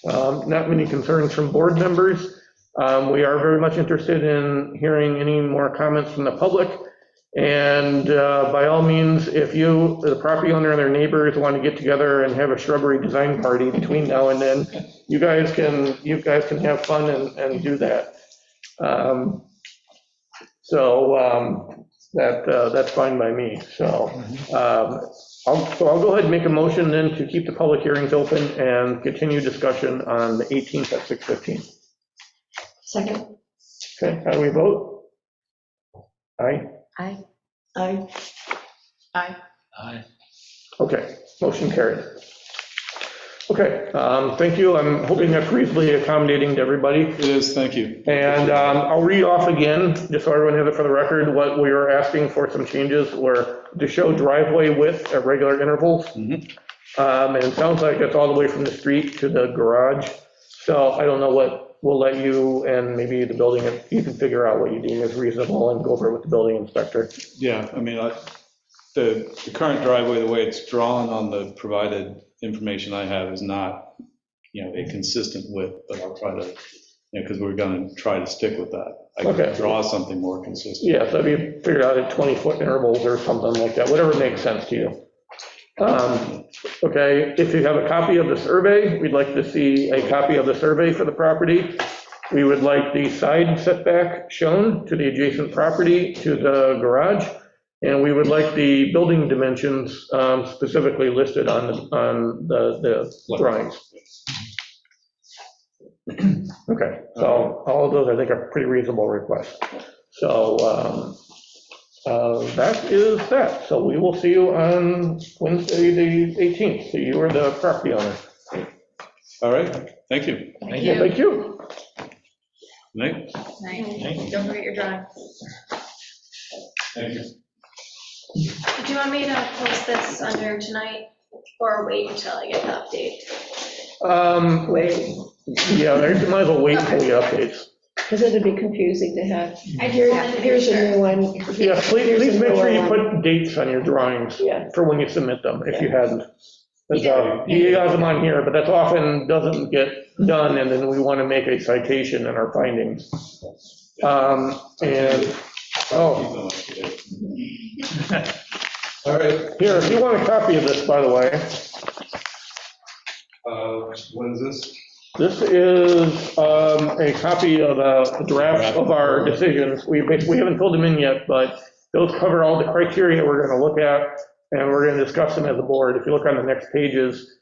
not many concerns from board members. We are very much interested in hearing any more comments from the public. And by all means, if you, the property owner and their neighbors want to get together and have a shrubbery design party between now and then, you guys can have fun and do that. That's fine by me. So I'll go ahead and make a motion then to keep the public hearings open and continue discussion on the 18th at 6:15. Second, Okay, how do we vote? Aye? Aye. I, Aye. Aye. Okay, motion carried. Okay, thank you. I'm hoping that's reasonably accommodating to everybody. It is, thank you. And I'll read off again, just so everyone has it for the record, what we were asking for some changes were to show driveway width at regular intervals. Mhm. And it sounds like it's all the way from the street to the garage. So I don't know what, we'll let you and maybe the building, you can figure out what you deem is reasonable and go over it with the building inspector. Yeah, I mean, the current driveway, the way it's drawn on the provided information I have is not, a consistent width, but I'll try to, because we're going to try to stick with that. I Okay. can draw something more consistent. Yeah, so if you figure out at 20-foot intervals or something like that, whatever makes sense to you. Okay, if you have a copy of the survey, we'd like to see a copy of the survey for the property. We would like the side setback shown to the adjacent property to the garage. And we would like the building dimensions specifically listed on the drawings. Okay, so all of those, I think, are pretty reasonable requests. So that is that. So we will see you on Wednesday, the 18th. So you are the property owner. All right, thank you. Thank Yeah, you. thank you. Nick? Nice. Don't forget your drawing. Thank you. Do you want me to post this under tonight or wait until I get the update? Wait, Yeah, you might as well wait until the updates. because it'd be confusing to have, I just wanted to be here's a sure. new one. Yeah, here's please a make sure newer you one. put dates on your drawings Yeah. for when you submit them, if you hadn't. You do. You have them on here, but that often doesn't get done, and then we want to make a citation in our findings. And, oh, All right. here, if you want a copy of this, by the way, What is this? this is a copy of a draft of our decisions. We haven't filled them in yet, but those cover all the criteria we're going to look at, and we're going to discuss them as a board. If you look on the next pages,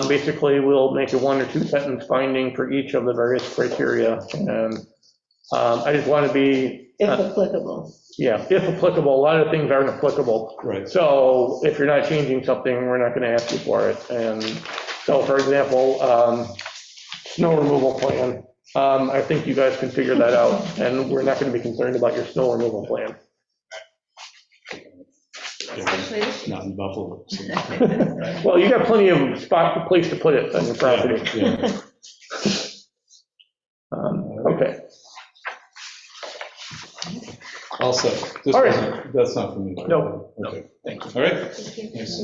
basically, we'll make a 1 or 2 sentence finding for each of the various criteria. And I just want to be, If applicable. yeah, if applicable. A lot of things aren't applicable. Right. So if you're not changing something, we're not going to ask you for it. And so, for example, snow removal plan, I think you guys can figure that out, and we're not going to be concerned about your snow removal plan. Not in Buffalo. so. Well, you got plenty of place to put it on your property. Yeah. Okay, All set. This All right. That's not for me. No. Okay. Thank you. All right.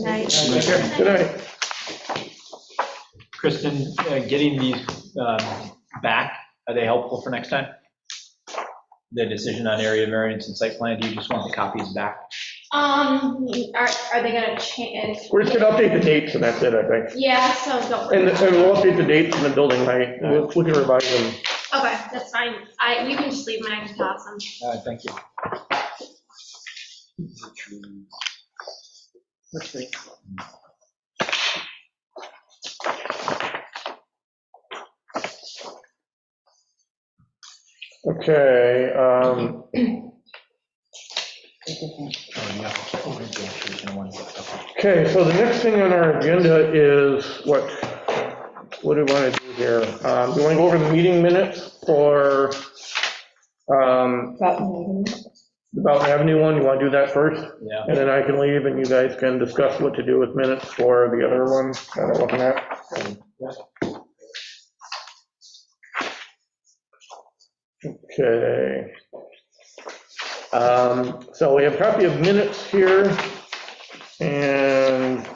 Night. good night. Kristen, getting these back, are they helpful for next time? The decision on area variance and site plan, do you just want the copies back? Are they gonna change? We're just gonna update the dates, and that's it, I think. Yeah, so don't worry. And about it. we'll update the dates in the building height. We can revise them. Okay, that's fine. You can just leave mine, I can toss them. Thank you. Okay, okay, so the next thing on our agenda is what do we want to do here? Do we want to go over the meeting minutes for the Boughton Avenue one? You want to do that first? Yeah. And then I can leave and you guys can discuss what to do with minutes for the other one that I'm looking at. Okay. So we have a copy of minutes here, and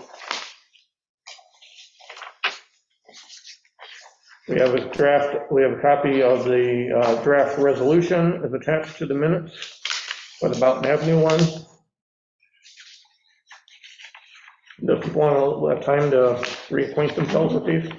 we have a copy of the draft resolution is attached to the minutes for the Boughton Avenue one. Do people want to have time to reacquaint themselves with these?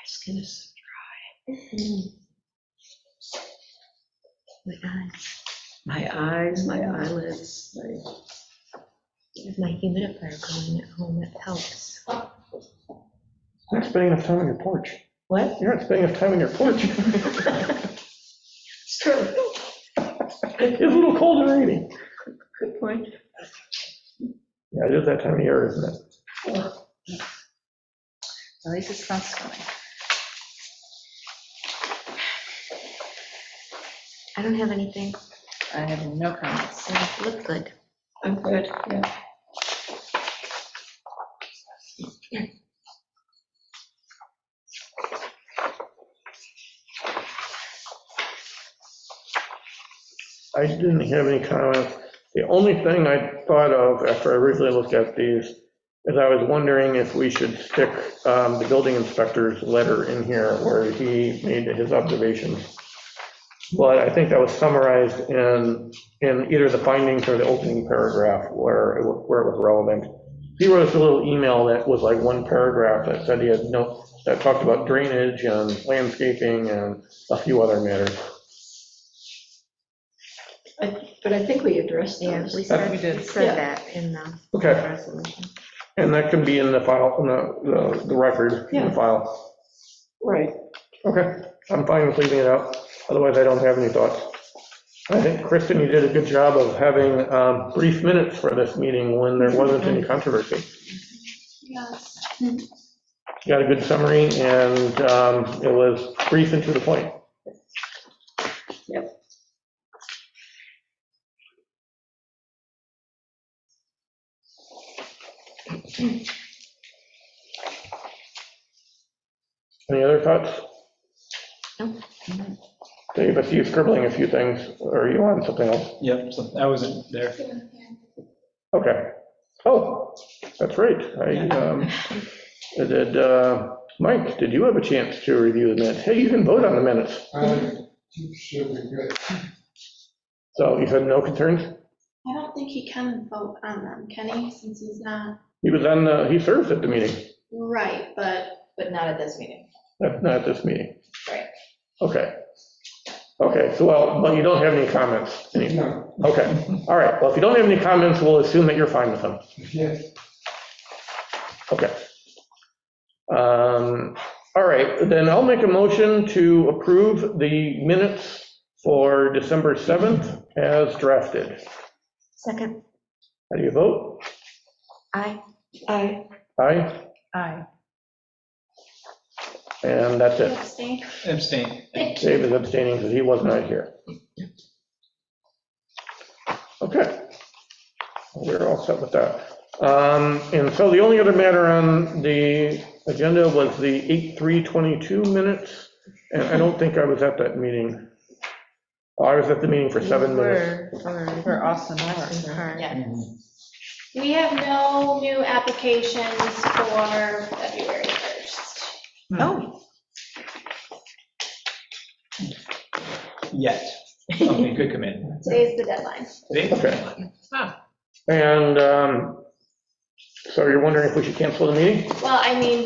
Skin is so dry. My eyes, my eyelids, With my humidifier going at home, it helps. You're not spending enough time on your porch. what? You're not spending enough time on your porch. It's true. It's a little cold and rainy. Good point. Yeah, it is that time of year, isn't it? At least it's not snowing. I don't have anything. I have no comments. It looked good. I'm good, yeah. I didn't have any comments. The only thing I thought of after I originally looked at these is I was wondering if we should stick the building inspector's letter in here where he made his observations. But I think that was summarized in either the findings or the opening paragraph where it was relevant. He wrote us a little email that was like one paragraph that said he had that talked about drainage and landscaping and a few other matters. But I think we addressed Yeah, those. we said Yeah. that in the Okay. resolution. And that can be in the file, in the record, in the file. Right. Okay, I'm fine with leaving it out. Otherwise, I don't have any thoughts. I think, Kristen, you did a good job of having brief minutes for this meeting when there wasn't any controversy. Yes. You got a good summary, and it was brief and to the point. Yep. Any other thoughts? No. Dave, I see you scribbling a few things, or you on something else? Yep, so I wasn't there. Okay. Oh, that's right. Mike, did you have a chance to review the minutes? Hey, you can vote on the minutes. Should be good. So you had no concerns? I don't think he can vote on them, can he, since he's not, He was he served at the meeting, right, but But not at this meeting. not at this meeting. Right. Okay. Okay, so, but you don't have any comments? No. Okay, all right. Well, if you don't have any comments, we'll assume that you're fine with them. Yeah. Okay. All right, then I'll make a motion to approve the minutes for December 7th as drafted. Second. How do you vote? Aye. Aye. Aye? Aye. And that's you it. abstain. Abstain. Dave is abstaining because he was not here. Okay. We're all set with that. And so the only other matter on the agenda was the 8/3/22 minutes, and I don't think I was at that meeting. Oh, I was at the meeting for 7 minutes. For Austin Hours. Yeah. We have no new applications for February 1st. Oh, Yet. Something could come in. Today's the deadline. Okay. And so you're wondering if we should cancel the meeting? Well, I mean,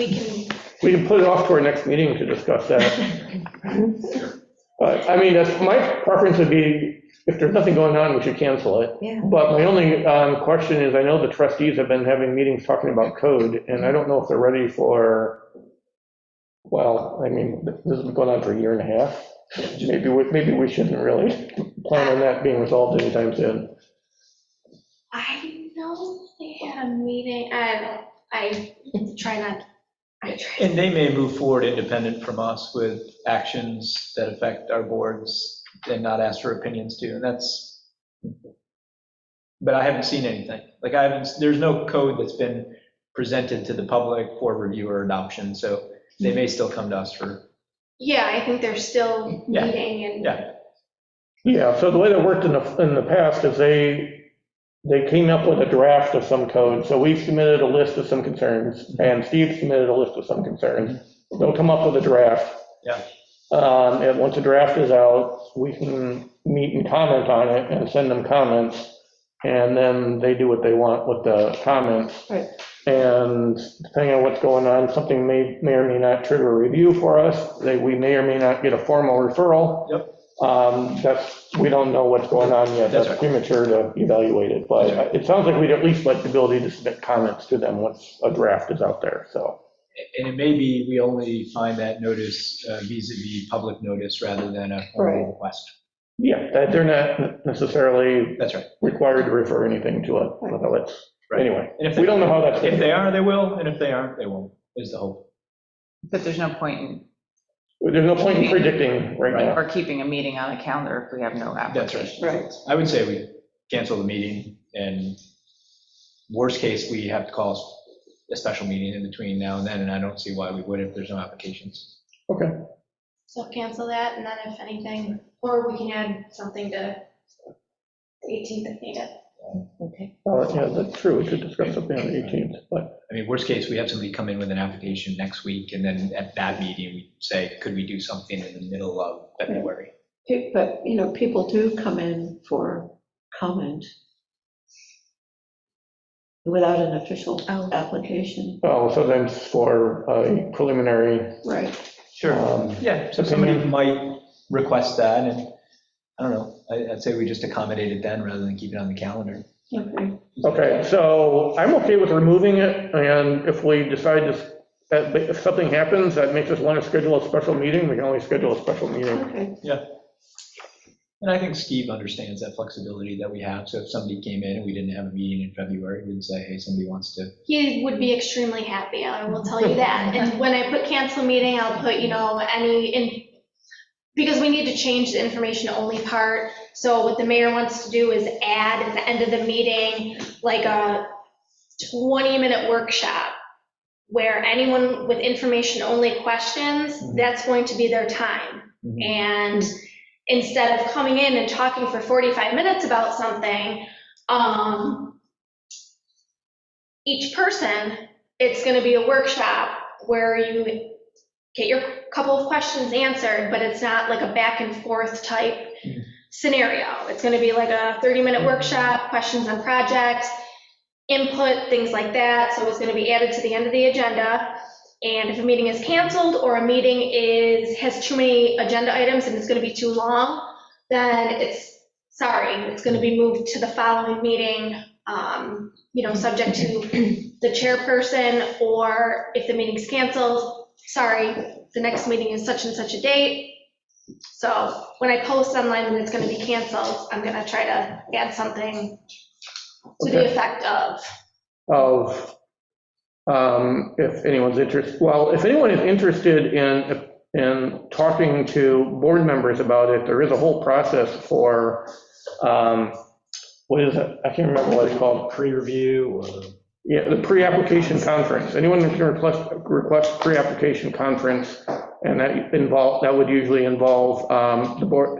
We can put it off to our next meeting to discuss that. But, I mean, my preference would be, if there's nothing going on, we should cancel it. yeah. But my only question is, I know the trustees have been having meetings talking about code, and I don't know if they're ready for, well, I mean, this has been going on for a year and a half. Maybe we shouldn't really plan on that being resolved anytime soon. I know they had a meeting, I try not, And they may move forward independent from us with actions that affect our boards and not ask for opinions too, and that's, but I haven't seen anything. Like there's no code that's been presented to the public for review or adoption, so they may still come to us for, yeah, I think they're still Yeah. meeting and. yeah. Yeah, so the way that worked in the past is they came up with a draft of some code, so we submitted a list of some concerns, and Steve submitted a list of some concerns. They'll come up with a draft. Yeah. And once the draft is out, we can meet and comment on it and send them comments, and then they do what they want with the comments. Right. And depending on what's going on, something may or may not trigger a review for us. We may or may not get a formal referral. Yep. We don't know what's going on yet. That's That's right. premature to evaluate it, but That's right. it sounds like we'd at least like the ability to submit comments to them once a draft is out there, so. And it may be we only find that notice vis-à-vis public notice rather than a formal request. Yeah, that they're not necessarily That's right. required to refer anything to it. So it's, Right. anyway, And if we don't know how that's. If they are, they will, and if they aren't, they won't, is the hope. But there's no point in, There's no point in predicting right now. or keeping a meeting on the calendar if we have no That's right. application. Right. I would say we cancel the meeting And worst case, we have to call a special meeting in between now and then, and I don't see why we would if there's no applications. Okay, So cancel that, and then if anything, or we can add something to the 18th if needed. Okay. yeah, that's true, we could discuss something on the 18th, but, I mean, worst case, we have somebody come in with an application next week, and then at that meeting, we say, could we do something in the middle of February? But, people do come in for comment without an official application. oh, so then it's for a preliminary. Right. Sure. Yeah, so somebody opinion. might request that, and I don't know, I'd say we just accommodate it then rather than keep it on the calendar. Okay. Okay, so I'm okay with removing it, and if we decide if something happens that makes us want to schedule a special meeting, we can always schedule a special meeting. Okay. And I think Steve understands that flexibility that we have, so if somebody came in and we didn't have a meeting in February, we'd say, hey, somebody wants to. He would be extremely happy, I will tell you that. And when I put cancel meeting, I'll put, because we need to change the information only part. So what the mayor wants to do is add at the end of the meeting, like a 20-minute workshop where anyone with information only questions, that's going to be their time. And instead of coming in and talking for 45 minutes about something, each person, it's going to be a workshop where you get your couple of questions answered, but it's not like a back and forth type scenario. It's going to be like a 30-minute workshop, questions on projects, input, things like that. So it's going to be added to the end of the agenda. And if a meeting is canceled or a meeting has too many agenda items and it's going to be too long, then it's going to be moved to the following meeting, subject to the chairperson, or if the meeting's canceled, the next meeting is such and such a date. So when I post online that it's going to be canceled, I'm going to try to add something to the effect of. If anyone's interested, if anyone is interested in talking to board members about it, there is a whole process for, what is it? I can't remember what it's called. Pre-review or? Yeah, the pre-application conference. Anyone can request pre-application conference, and that would usually involve the board,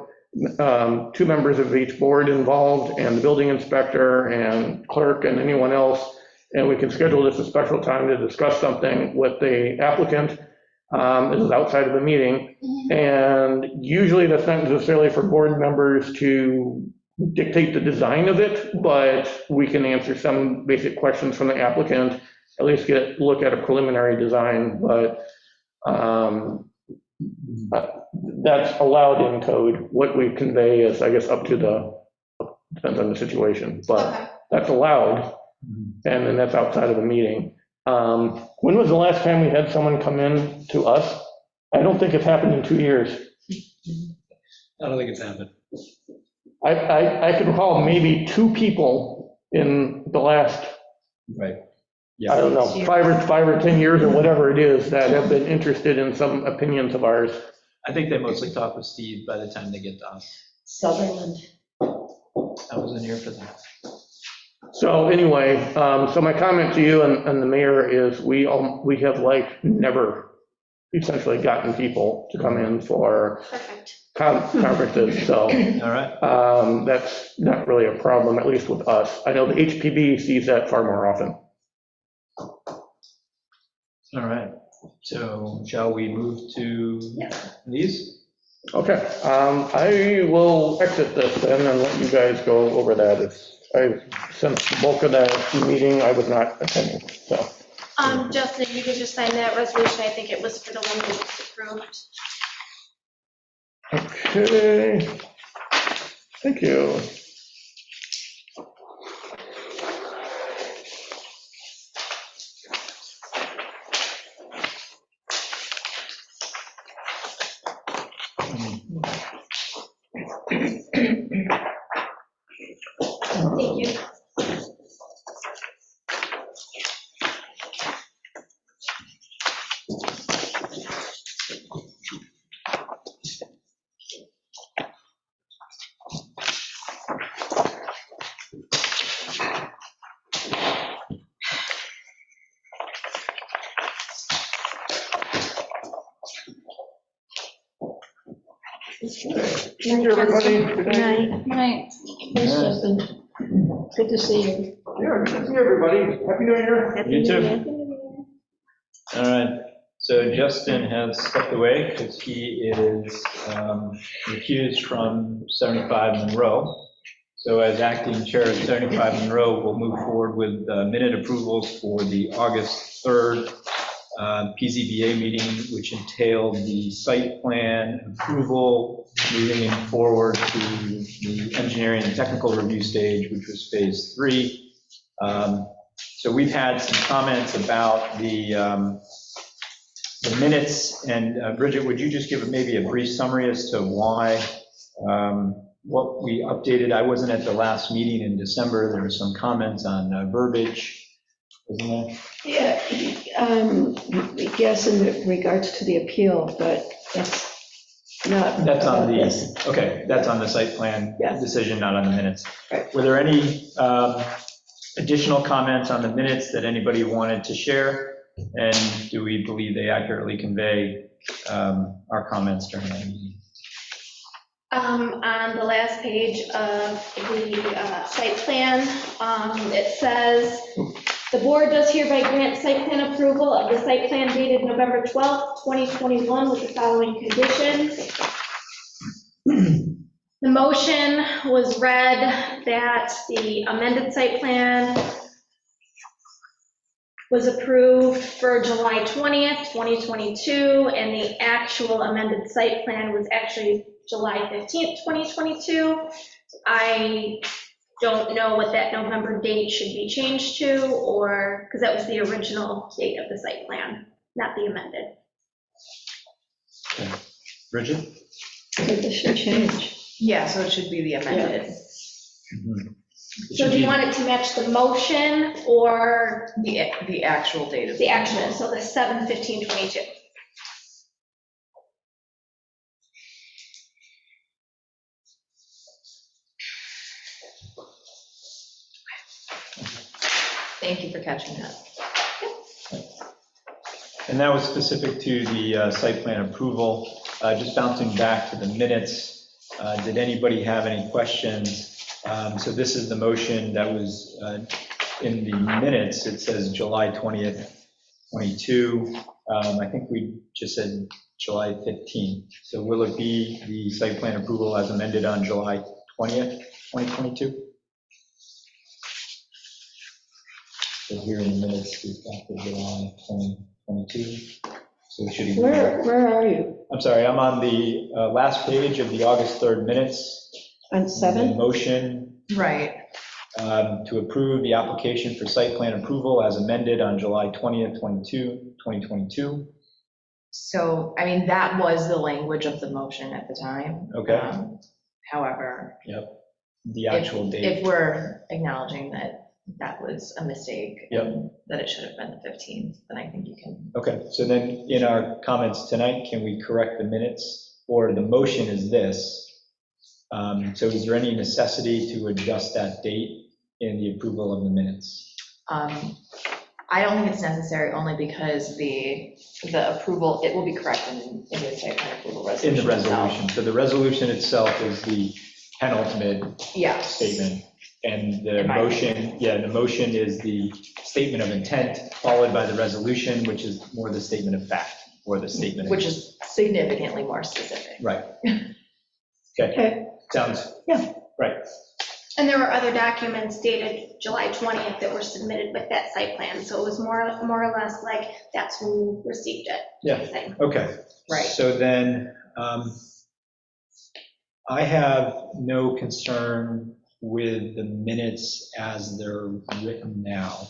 2 members of each board involved, and the building inspector and clerk and anyone else. And we can schedule this a special time to discuss something with the applicant. This is outside of the meeting. And usually that's not necessarily for board members to dictate the design of it, but we can answer some basic questions from the applicant, at least look at a preliminary design. But that's allowed in code. What we convey is, I guess, depends on the situation, but that's allowed. And then that's outside of the meeting. When was the last time we had someone come in to us? I don't think it's happened in 2 years. I don't think it's happened. I can recall maybe 2 people in the last, Right. I Yeah. don't know, 5 or 10 years or whatever it is that have been interested in some opinions of ours. I think they mostly talk with Steve by the time they get to us. Sutherland. I wasn't here for that. So anyway, so my comment to you and the mayor is we have never essentially gotten people to come in for conferences, so. All right. That's not really a problem, at least with us. I know the HPB sees that far more often. All right. So shall we move to these? Okay, I will exit this then and let you guys go over that. Since the bulk of that meeting, I was not attending, so. Justin, you can just sign that resolution. I think it was for the one that was approved. Okay, thank you. Thank you. Thank you, everybody. Good night. Night. Thanks, Justin. Good to see you. Yeah, good to see everybody. Happy New Year. You too. All right, so Justin has stepped away because he is recused from 75 Monroe. So as acting chair of 75 Monroe, we'll move forward with minute approvals for the August 3rd PZBA meeting, which entailed the site plan approval, moving it forward to the engineering and technical review stage, which was phase 3. So we've had some comments about the minutes, and Bridget, would you just give maybe a brief summary as to why, what we updated? I wasn't at the last meeting in December. There were some comments on verbiage, wasn't there? Yeah, yes, in regards to the appeal, but that's not. That's on about this. the, okay, that's on the site plan Yes. decision, not on the minutes. Right. Were there any additional comments on the minutes that anybody wanted to share? And do we believe they accurately convey our comments during that meeting? On the last page of the site plan, it says, "The board does hereby grant site plan approval of the site plan dated November 12th, 2021 with the following conditions." The motion was read that the amended site plan was approved for July 20th, 2022, and the actual amended site plan was actually July 15th, 2022. I don't know what that November date should be changed to, or, because that was the original date of the site plan, not the amended. Okay. Bridget? I think this should change. Yeah, so it should be the amended. Mhm. It So should do you be- want it to match the motion or The actual date of. the action, so the 7/15/22? Thank you for catching that. And that was specific to the site plan approval. Just bouncing back to the minutes, did anybody have any questions? So this is the motion that was in the minutes. It says July 20th, 22. I think we just said July 15th. So will it be the site plan approval as amended on July 20th, 2022? So here in the minutes, we've got the July 2022. So it should be. Where are you? I'm sorry, I'm on the last page of the August 3rd minutes. On The 7? motion Right. to approve the application for site plan approval as amended on July 20th, 2022. So, I mean, that was the language of the motion at the time. Okay. However, The actual date. if we're acknowledging that that was a mistake, Yep. and that it should have been the 15th, then I think you can. Okay, so then in our comments tonight, can we correct the minutes? Or the motion is this. So is there any necessity to adjust that date in the approval of the minutes? I don't think it's necessary, only because the approval, it will be correct in the site plan approval In resolution. the itself. resolution. So the resolution itself is the penultimate Yeah. statement. And the In my motion, the motion is the statement of intent, followed by the resolution, which is more the statement of fact, or the statement. Which is significantly more specific. Right. Okay, Okay. sounds. Yeah. Right, And there were other documents dated July 20th that were submitted with that site plan, so it was more or less like that's who received it. Yeah. Thing. okay. Right. So then, I have no concern with the minutes as they're written now.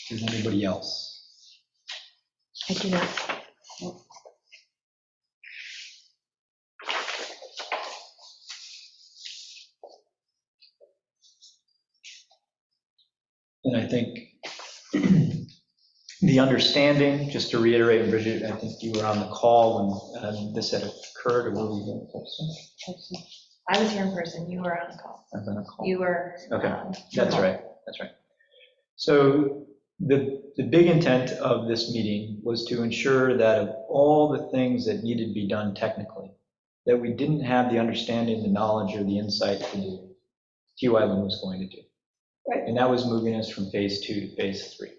Does anybody else? I do not. And I think the understanding, just to reiterate, and Bridget, I think you were on the call when this had occurred, or were we in person? I was here in person, you were on the call. I was on a call. You were. Okay, that's remote. right, that's right. So the big intent of this meeting was to ensure that of all the things that needed to be done technically, that we didn't have the understanding, the knowledge, or the insight to do, TY Lin was going to do. Right. And that was moving us from phase 2 to phase 3.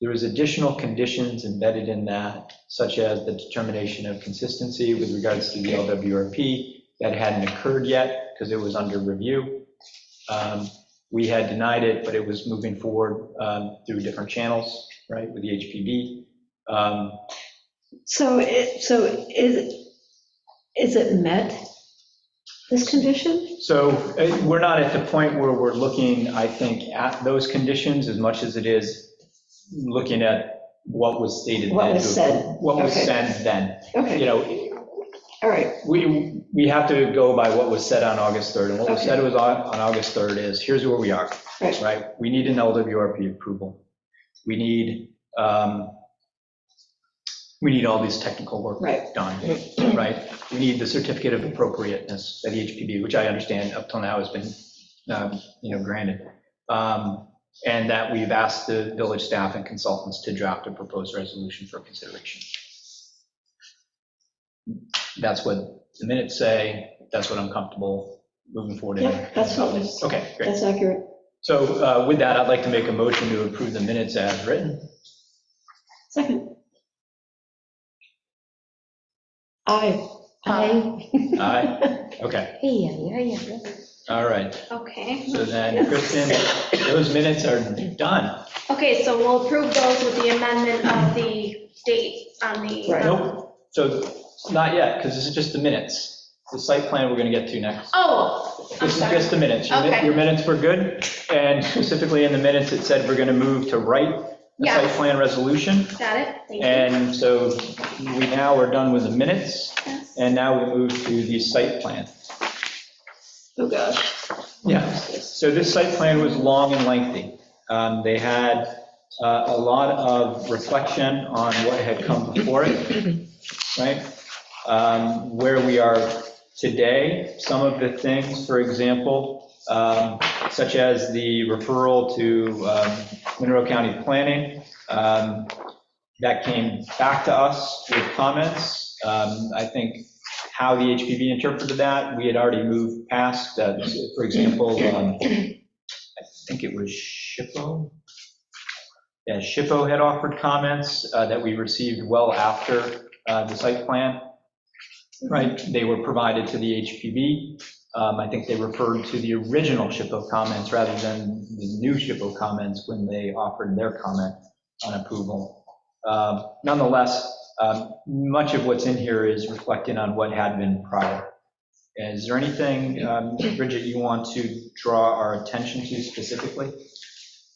There was additional conditions embedded in that, such as the determination of consistency with regards to the LWRP that hadn't occurred yet because it was under review. We had denied it, but it was moving forward through different channels, right, with the HPB. So is it met, this condition? So we're not at the point where we're looking, I think, at those conditions as much as it is looking at what was stated. What then, was said. What was Okay. said then. Okay, You know, all right, we have to go by what was said on August 3rd. And what was Okay. said was on August 3rd is, here's where we are, Right. right? We need an LWRP approval. We need all these technical work Right. done, right? We need the certificate of appropriateness at the HPB, which I understand up till now has been, granted. And that we've asked the village staff and consultants to draft a proposed resolution for consideration. That's what the minutes say. That's what I'm comfortable moving forward. yeah, that's what was, Okay, great. that's accurate. So with that, I'd like to make a motion to approve the minutes as written. Second. Aye. Aye. Okay, Yeah. all right. Okay. So then, Kristen, those minutes are done. Okay, so we'll approve those with the amendment of the date on the. Right. Nope, so not yet, because this is just the minutes. The site plan we're going to get to next. Oh, I'm This is sorry. just the minutes. Okay. Your minutes were good, and specifically in the minutes, it said we're going to move to write a Yes. site plan resolution. Got it, thank you. And so we now are done with the minutes, Yes. and now we move to the site plan. Oh, gosh. Yeah, so this site plan was long and lengthy. They had a lot of reflection on what had come before it, right? Where we are today, some of the things, for example, such as the referral to Monroe County Planning, that came back to us with comments. I think how the HPB interpreted that, we had already moved past, for example, I think it was SHPO. Yeah, SHPO had offered comments that we received well after the site plan, right? They were provided to the HPB. I think they referred to the original SHPO comments rather than the new SHPO comments when they offered their comment on approval. Nonetheless, much of what's in here is reflecting on what had been prior. Is there anything, Bridget, you want to draw our attention to specifically?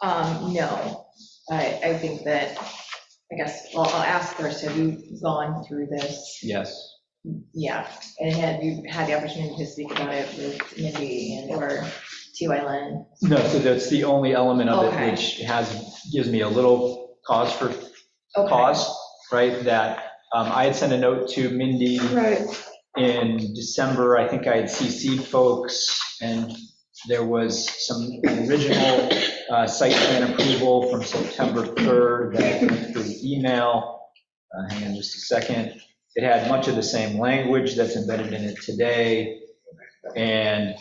No, I think that, well, I'll ask first, have you gone through this? Yes. Yeah, and have you had the opportunity to speak about it with Mindy and or TY Lin? No, so that's the only element of it Okay. which gives me a little cause for pause, right? That I had sent a note to Mindy Right. in December. I think I had CC'd folks, and there was some original site plan approval from September 3rd that went through email. Hang on just a second. It had much of the same language that's embedded in it today. And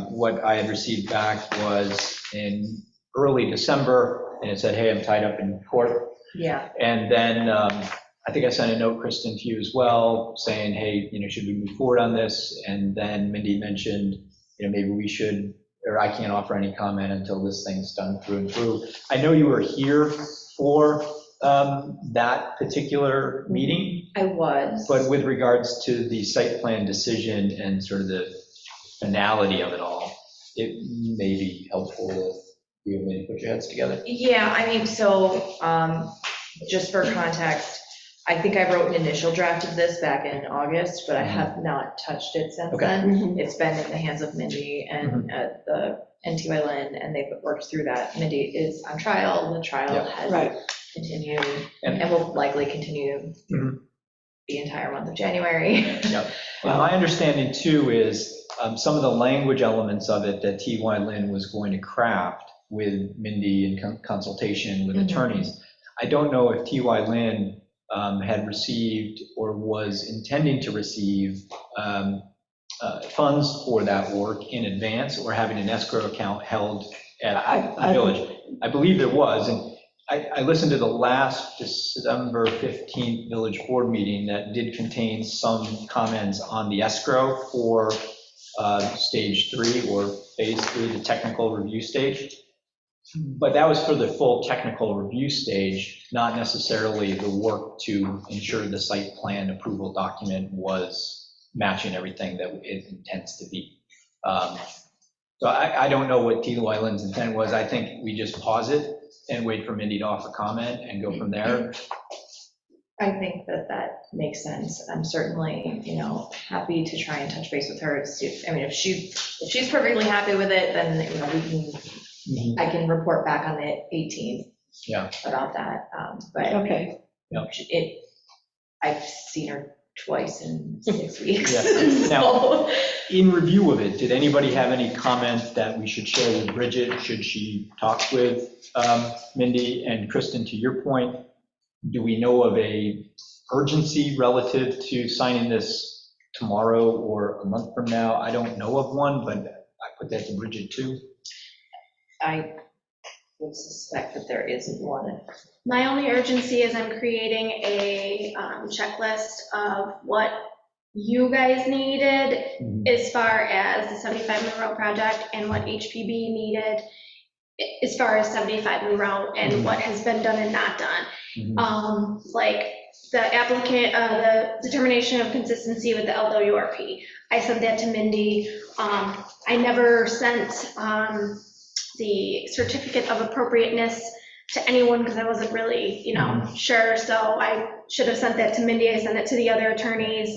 what I had received back was in early December, and it said, hey, I'm tied up in court. Yeah. And then I think I sent a note, Kristen, to you as well, saying, hey, should we move forward on this? And then Mindy mentioned, maybe we should, or I can't offer any comment until this thing's done through and through. I know you were here for that particular meeting. I was. But with regards to the site plan decision and sort of the finality of it all, it may be helpful if you maybe put your heads together. Yeah, I mean, so just for context, I think I wrote an initial draft of this back in August, but I have not touched it since Okay. then. Mhm. It's been in the hands of Mindy and the NTY Lin, and they've worked through that. Mindy is on trial. The trial Yeah. has Right. continued And- and will likely continue Mhm. the entire month of January. Yep. And my understanding too is some of the language elements of it that TY Lin was going to craft with Mindy in consultation with Mhm. attorneys. I don't know if TY Lin had received or was intending to receive funds for that work in advance or having an escrow account held at the village. I believe there was, and I listened to the last December 15th village board meeting that did contain some comments on the escrow for stage 3 or phase 3, the technical review stage. But that was for the full technical review stage, not necessarily the work to ensure the site plan approval document was matching everything that it intends to be. So I don't know what T-Wyland's intent was. I think we just pause it and wait for Mindy to offer comment and go from there. I think that makes sense. I'm certainly, happy to try and touch base with her. If she's perfectly happy with it, then, I can report back on the 18th about that. But Okay. I've seen her twice in 6 weeks. Yeah. Now, in review of it, did anybody have any comment that we should share with Bridget? Should she talk with Mindy? And Kristen, to your point, do we know of a urgency relative to signing this tomorrow or a month from now? I don't know of one, but I put that to Bridget too. I would suspect that there isn't one. My only urgency is I'm creating a checklist of what you guys needed as far as the 75 Monroe project and what HPB needed as far as 75 Monroe and what has been done and not done. Like the applicant, the determination of consistency with the LWRP. I sent that to Mindy. I never sent the certificate of appropriateness to anyone because I wasn't really, sure. So I should have sent that to Mindy. I sent it to the other attorneys.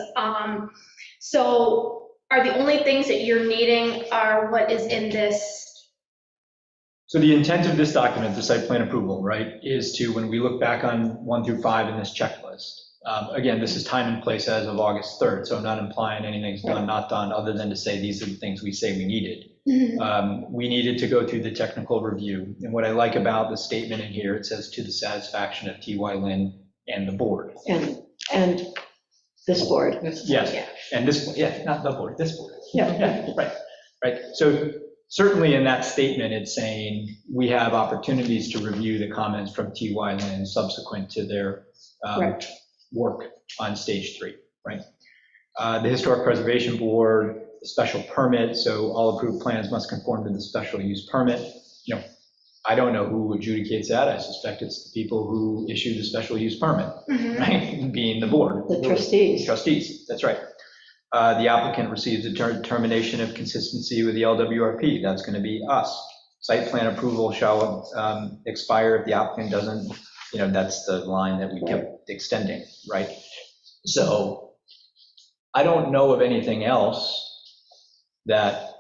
So are the only things that you're needing are what is in this? So the intent of this document, the site plan approval, right, is to, when we look back on 1 through 5 in this checklist, again, this is time and place as of August 3rd, so I'm not implying anything's done, not done, other than to say these are the things we say we needed. We needed to go through the technical review. And what I like about the statement in here, it says to the satisfaction of T.Y. Lin and the board. And this board. Yes, and this, not the board, this board. Yeah. Right. So certainly in that statement, it's saying we have opportunities to review the comments from T.Y. Lin subsequent to their work on stage 3, right? The Historic Preservation Board, the special permit, so all approved plans must conform to the special use permit. I don't know who adjudicates that. I suspect it's the people who issue the special use permit, right? Being the board. The trustees. Trustees, that's right. The applicant receives a determination of consistency with the LWRP. That's going to be us. Site plan approval shall expire if the applicant doesn't, that's the line that we kept extending, right? So I don't know of anything else that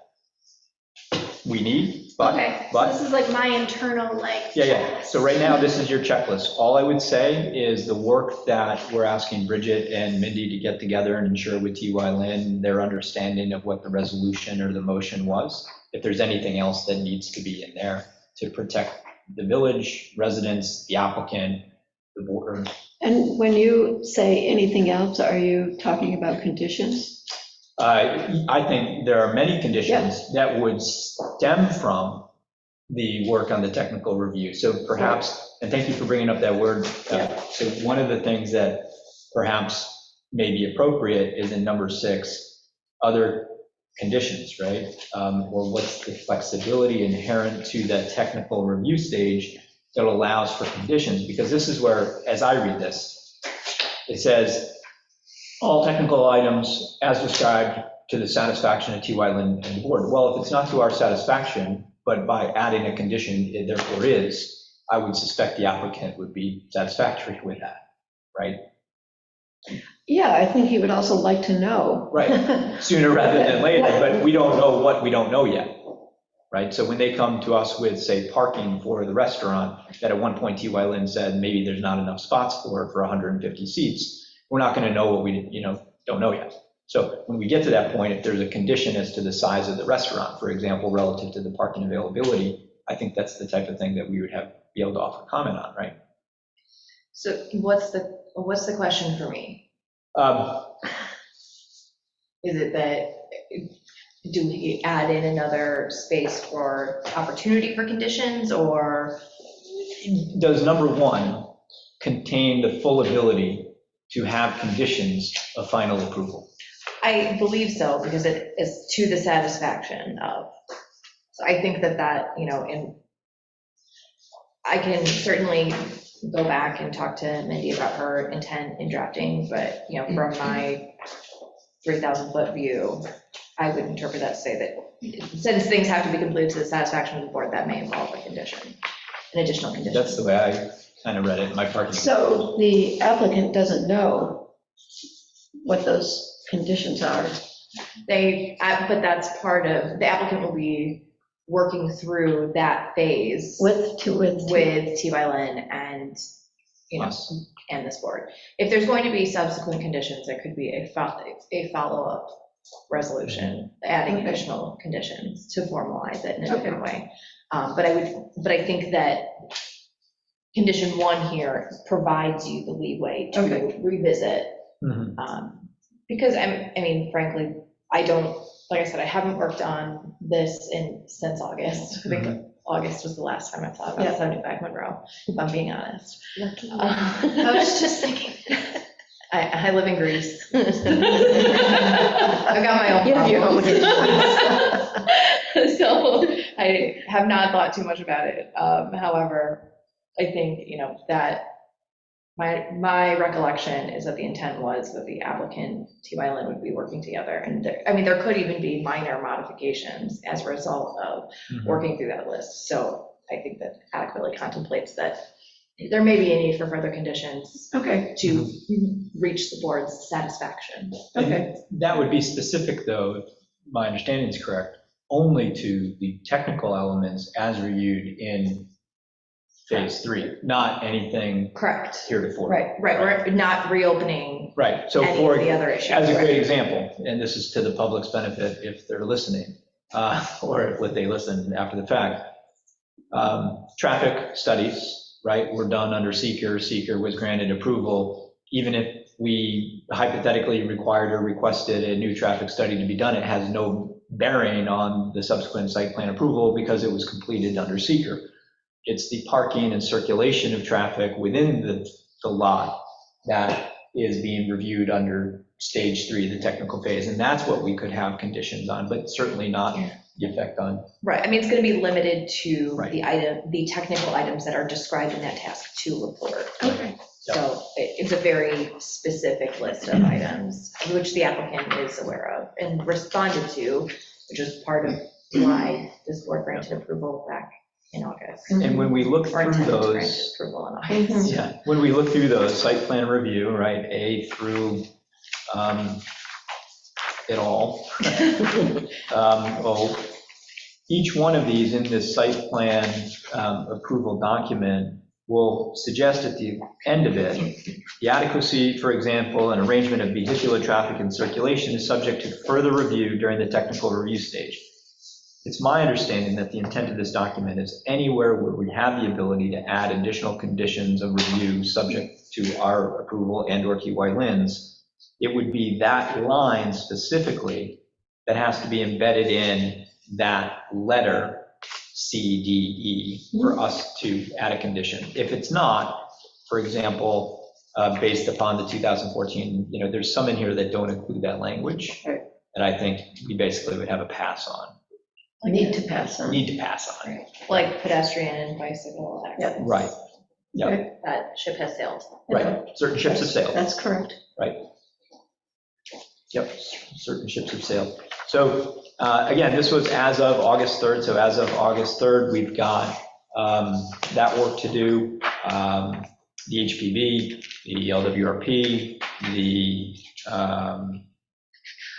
we need, but. Okay, so this is like my internal, Yeah. So right now, this is your checklist. All I would say is the work that we're asking Bridget and Mindy to get together and ensure with T.Y. Lin, their understanding of what the resolution or the motion was. If there's anything else that needs to be in there to protect the village, residents, the applicant, the board. And when you say anything else, are you talking about conditions? I think there are many conditions that would stem from the work on the technical review. So perhaps, and thank you for bringing up that word. So one of the things that perhaps may be appropriate is in number 6, other conditions, right? Or what's the flexibility inherent to that technical review stage that allows for conditions? Because this is where, as I read this, it says, all technical items as described to the satisfaction of T.Y. Lin and the board. Well, if it's not to our satisfaction, but by adding a condition, it therefore is, I would suspect the applicant would be satisfactory with that, right? Yeah, I think he would also like to know. Right, sooner rather than later, but we don't know what we don't know yet, right? So when they come to us with, say, parking for the restaurant, that at one point T.Y. Lin said maybe there's not enough spots for 150 seats, we're not going to know what we don't know yet. So when we get to that point, if there's a condition as to the size of the restaurant, for example, relative to the parking availability, I think that's the type of thing that we would be able to offer comment on, right? So what's the question for me? Is it that, do we add in another space for opportunity for conditions, or? Does number one contain the full ability to have conditions of final approval? I believe so, because it is to the satisfaction of, so I think that, and I can certainly go back and talk to Mindy about her intent in drafting, but, from my 3,000-foot view, I would interpret that to say that since things have to be completed to the satisfaction of the board, that may involve a condition, an additional condition. That's the way I kind of read it in my parking. So the applicant doesn't know what those conditions are. But that's part of, the applicant will be working through that phase With TYLN and, Us. and this board. If there's going to be subsequent conditions, there could be a follow-up resolution, adding additional conditions to formalize it in a different way. But I think that condition one here provides you the leeway to revisit. Because frankly, like I said, I haven't worked on this since August. I think August was the last time I thought about 75 Monroe, if I'm being honest. I was just thinking. I live in Greece. I've got my own problems. So I have not thought too much about it. However, I think, that my recollection is that the intent was that the applicant, TYLN, would be working together. And there could even be minor modifications as a result of working through that list. So I think that adequately contemplates that there may be a need for further conditions to reach the board's satisfaction. And that would be specific, though, if my understanding is correct, only to the technical elements as reviewed in phase 3, not anything correct heretofore. Right. We're not reopening Right. So any for of the other issues. as a great example, and this is to the public's benefit if they're listening, or if they listen after the fact, traffic studies, right, were done under seeker. Seeker was granted approval. Even if we hypothetically required or requested a new traffic study to be done, it has no bearing on the subsequent site plan approval because it was completed under seeker. It's the parking and circulation of traffic within the lot that is being reviewed under stage 3, the technical phase. And that's what we could have conditions on, but certainly not the effect on. Right, it's going to be limited to the technical items that are described in that task 2 report. So it's a very specific list of items, which the applicant is aware of and responded to, which is part of why this board granted approval back in August. And when we look through those, when we look through those site plan review, right, A through it all, each one of these in this site plan approval document will suggest at the end of it, the adequacy, for example, and arrangement of vehicular traffic and circulation is subject to further review during the technical review stage. It's my understanding that the intent of this document is anywhere where we have the ability to add additional conditions of review subject to our approval and/or TYLN's, it would be that line specifically that has to be embedded in that letter C, D, E for us to add a condition. If it's not, for example, based upon the 2014, there's some in here that don't include that language, and I think we basically would have a pass on. Need to pass on. Right. Like pedestrian and bicycle access. Right. Yep. That ship has sailed. Right. Certain ships have sailed. That's correct. Right. Yep. Certain ships have sailed. So again, this was as of August 3rd. So as of August 3rd, we've got that work to do. The HPV, the LWRP, the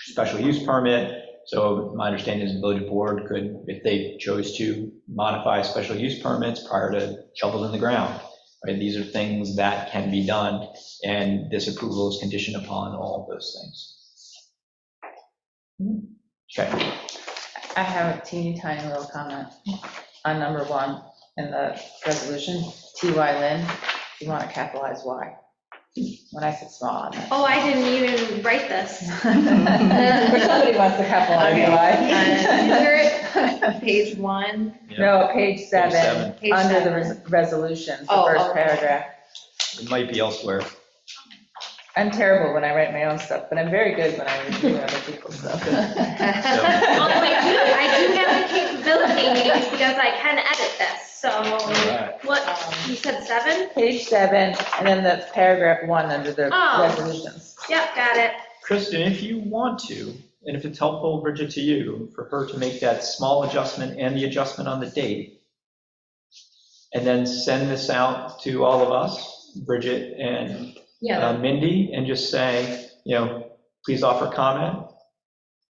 special use permit. So my understanding is the village board could, if they chose to, modify special use permits prior to shovels in the ground. Right? These are things that can be done, and this approval is conditioned upon all of those things. Okay. I have a teeny tiny little comment on number 1 in the resolution, TYLN. You want to capitalize Y. When I said small, I meant. Oh, I didn't even write this. Somebody wants to capitalize Y. Page 1. No, page Page 7, seven. Page under the 7. resolution, the Oh, first okay. paragraph. It might be elsewhere. I'm terrible when I write my own stuff, but I'm very good when I review other people's stuff. Although I do have the capability because I can edit this, so right. what, you said 7? Page 7, and then the paragraph 1 under the Oh. resolutions. Yep, got it. Kristen, if you want to, and if it's helpful, Bridget, to you, for her to make that small adjustment and the adjustment on the date, and then send this out to all of us, Bridget and Mindy, and just say, please offer comment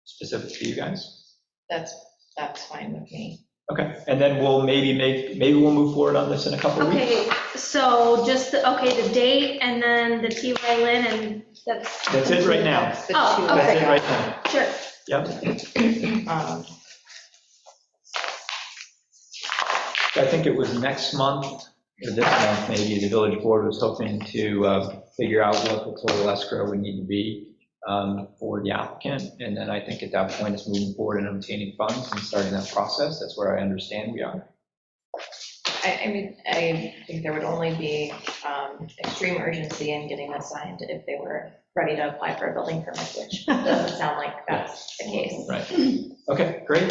specific to you guys. That's fine with me. Okay, and then we'll maybe we'll move forward on this in a couple of weeks. Okay, so just, the date and then the T.Y. Lynn and that's. That's it right now. That's the Oh, two. That's okay. it right now. Sure. Yep. Um, I think it was next month, or this month, maybe, the village board was hoping to figure out what the total escrow would need to be for the applicant. And then I think at that point, it's moving forward and obtaining funds and starting that process. That's where I understand we are. I think there would only be extreme urgency in getting this signed if they were ready to apply for a building permit, which doesn't sound like that's the case. Right. Okay, great.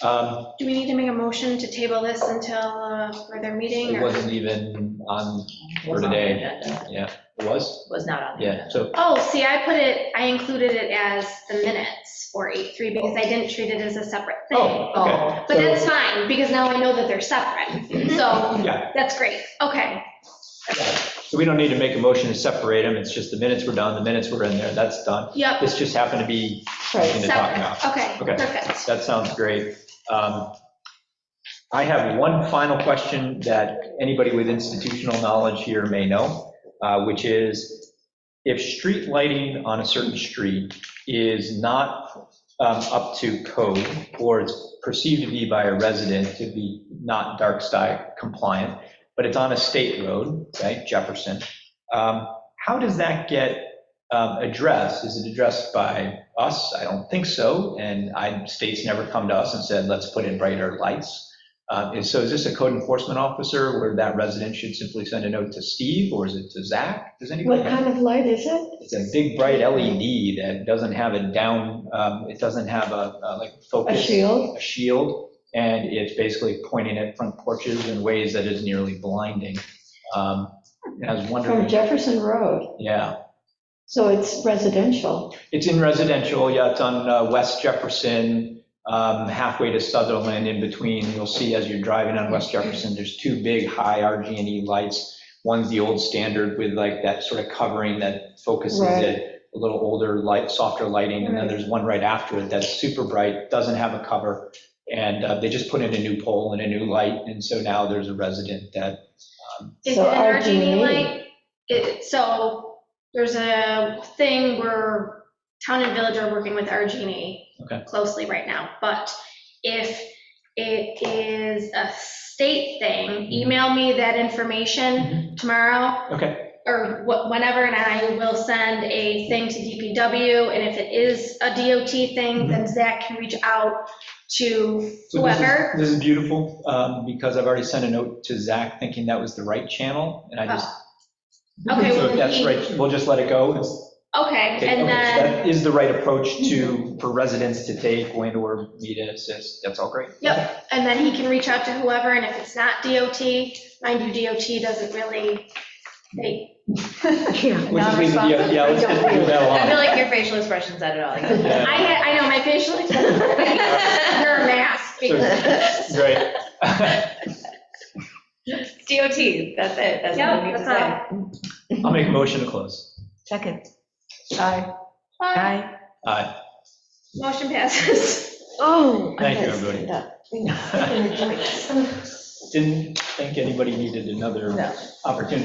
Do we need to make a motion to table this until further meeting? It or- wasn't even on for Was on the today. agenda. Yeah, it was? Was not on the Yeah, agenda. so, Oh, see, I included it as the minutes for 8-3 because I didn't treat it as a separate thing. oh, okay. But that's fine, because now I know that they're separate, so Yeah, that's great, okay. so we don't need to make a motion to separate them. It's just the minutes were done, the minutes were in there, that's done. Yep, This just happened to be something to talk about. separate, okay, Okay. perfect. That sounds great. I have one final question that anybody with institutional knowledge here may know, which is if street lighting on a certain street is not up to code, or it's perceived to be by a resident to be not dark sky compliant, but it's on a state road, right, Jefferson, how does that get addressed? Is it addressed by us? I don't think so, and state's never come to us and said, let's put in brighter lights. So is this a code enforcement officer where that resident should simply send a note to Steve, or is it to Zach? Does anybody What know? kind of light is it? It's a big bright LED that doesn't have a down, it doesn't have a like focus. A shield? And it's basically pointing at front porches in ways that is nearly blinding. And I was From wondering, Jefferson Road, yeah, so it's residential. it's in residential, yeah, it's on West Jefferson, halfway to Sutherland in between. You'll see as you're driving on West Jefferson, there's two big high RG&E lights. One's the old standard with like that sort of covering that focuses Right. it, a little older light, softer lighting. And then Right. there's one right after it that's super bright, doesn't have a cover. And they just put in a new pole and a new light. And so now there's a resident that, Is it So an RG&E RG&E. light? So there's a thing where town and village are working with RG&E Okay. closely right now, but if it is a state thing, email me that information tomorrow okay, or whenever, and I will send a thing to DPW, and if it is a DOT thing, then Zach can reach out to so whoever. this is beautiful because I've already sent a note to Zach thinking that was the right channel. And I just, Okay, so well, if that's he- right, we'll just let it go. Okay, Okay, and so then, that is the right approach for residents to take when or me to assist. That's all great. yep, and then he can reach out to whoever, and if it's not DOT, mind you, DOT doesn't really, they, Which is reason, yeah, let's get move that I feel along. like your facial expression said it all. Yeah. I know, my facial expression, they're a mask. because- Great. It's DOT, that's it. That's Yep, what we need to that's say. I'll make a motion to close. Second. Aye. Aye. Aye. Motion passes. Oh. Thank you, I gotta everybody. stand up. Didn't think anybody needed another No. opportunity.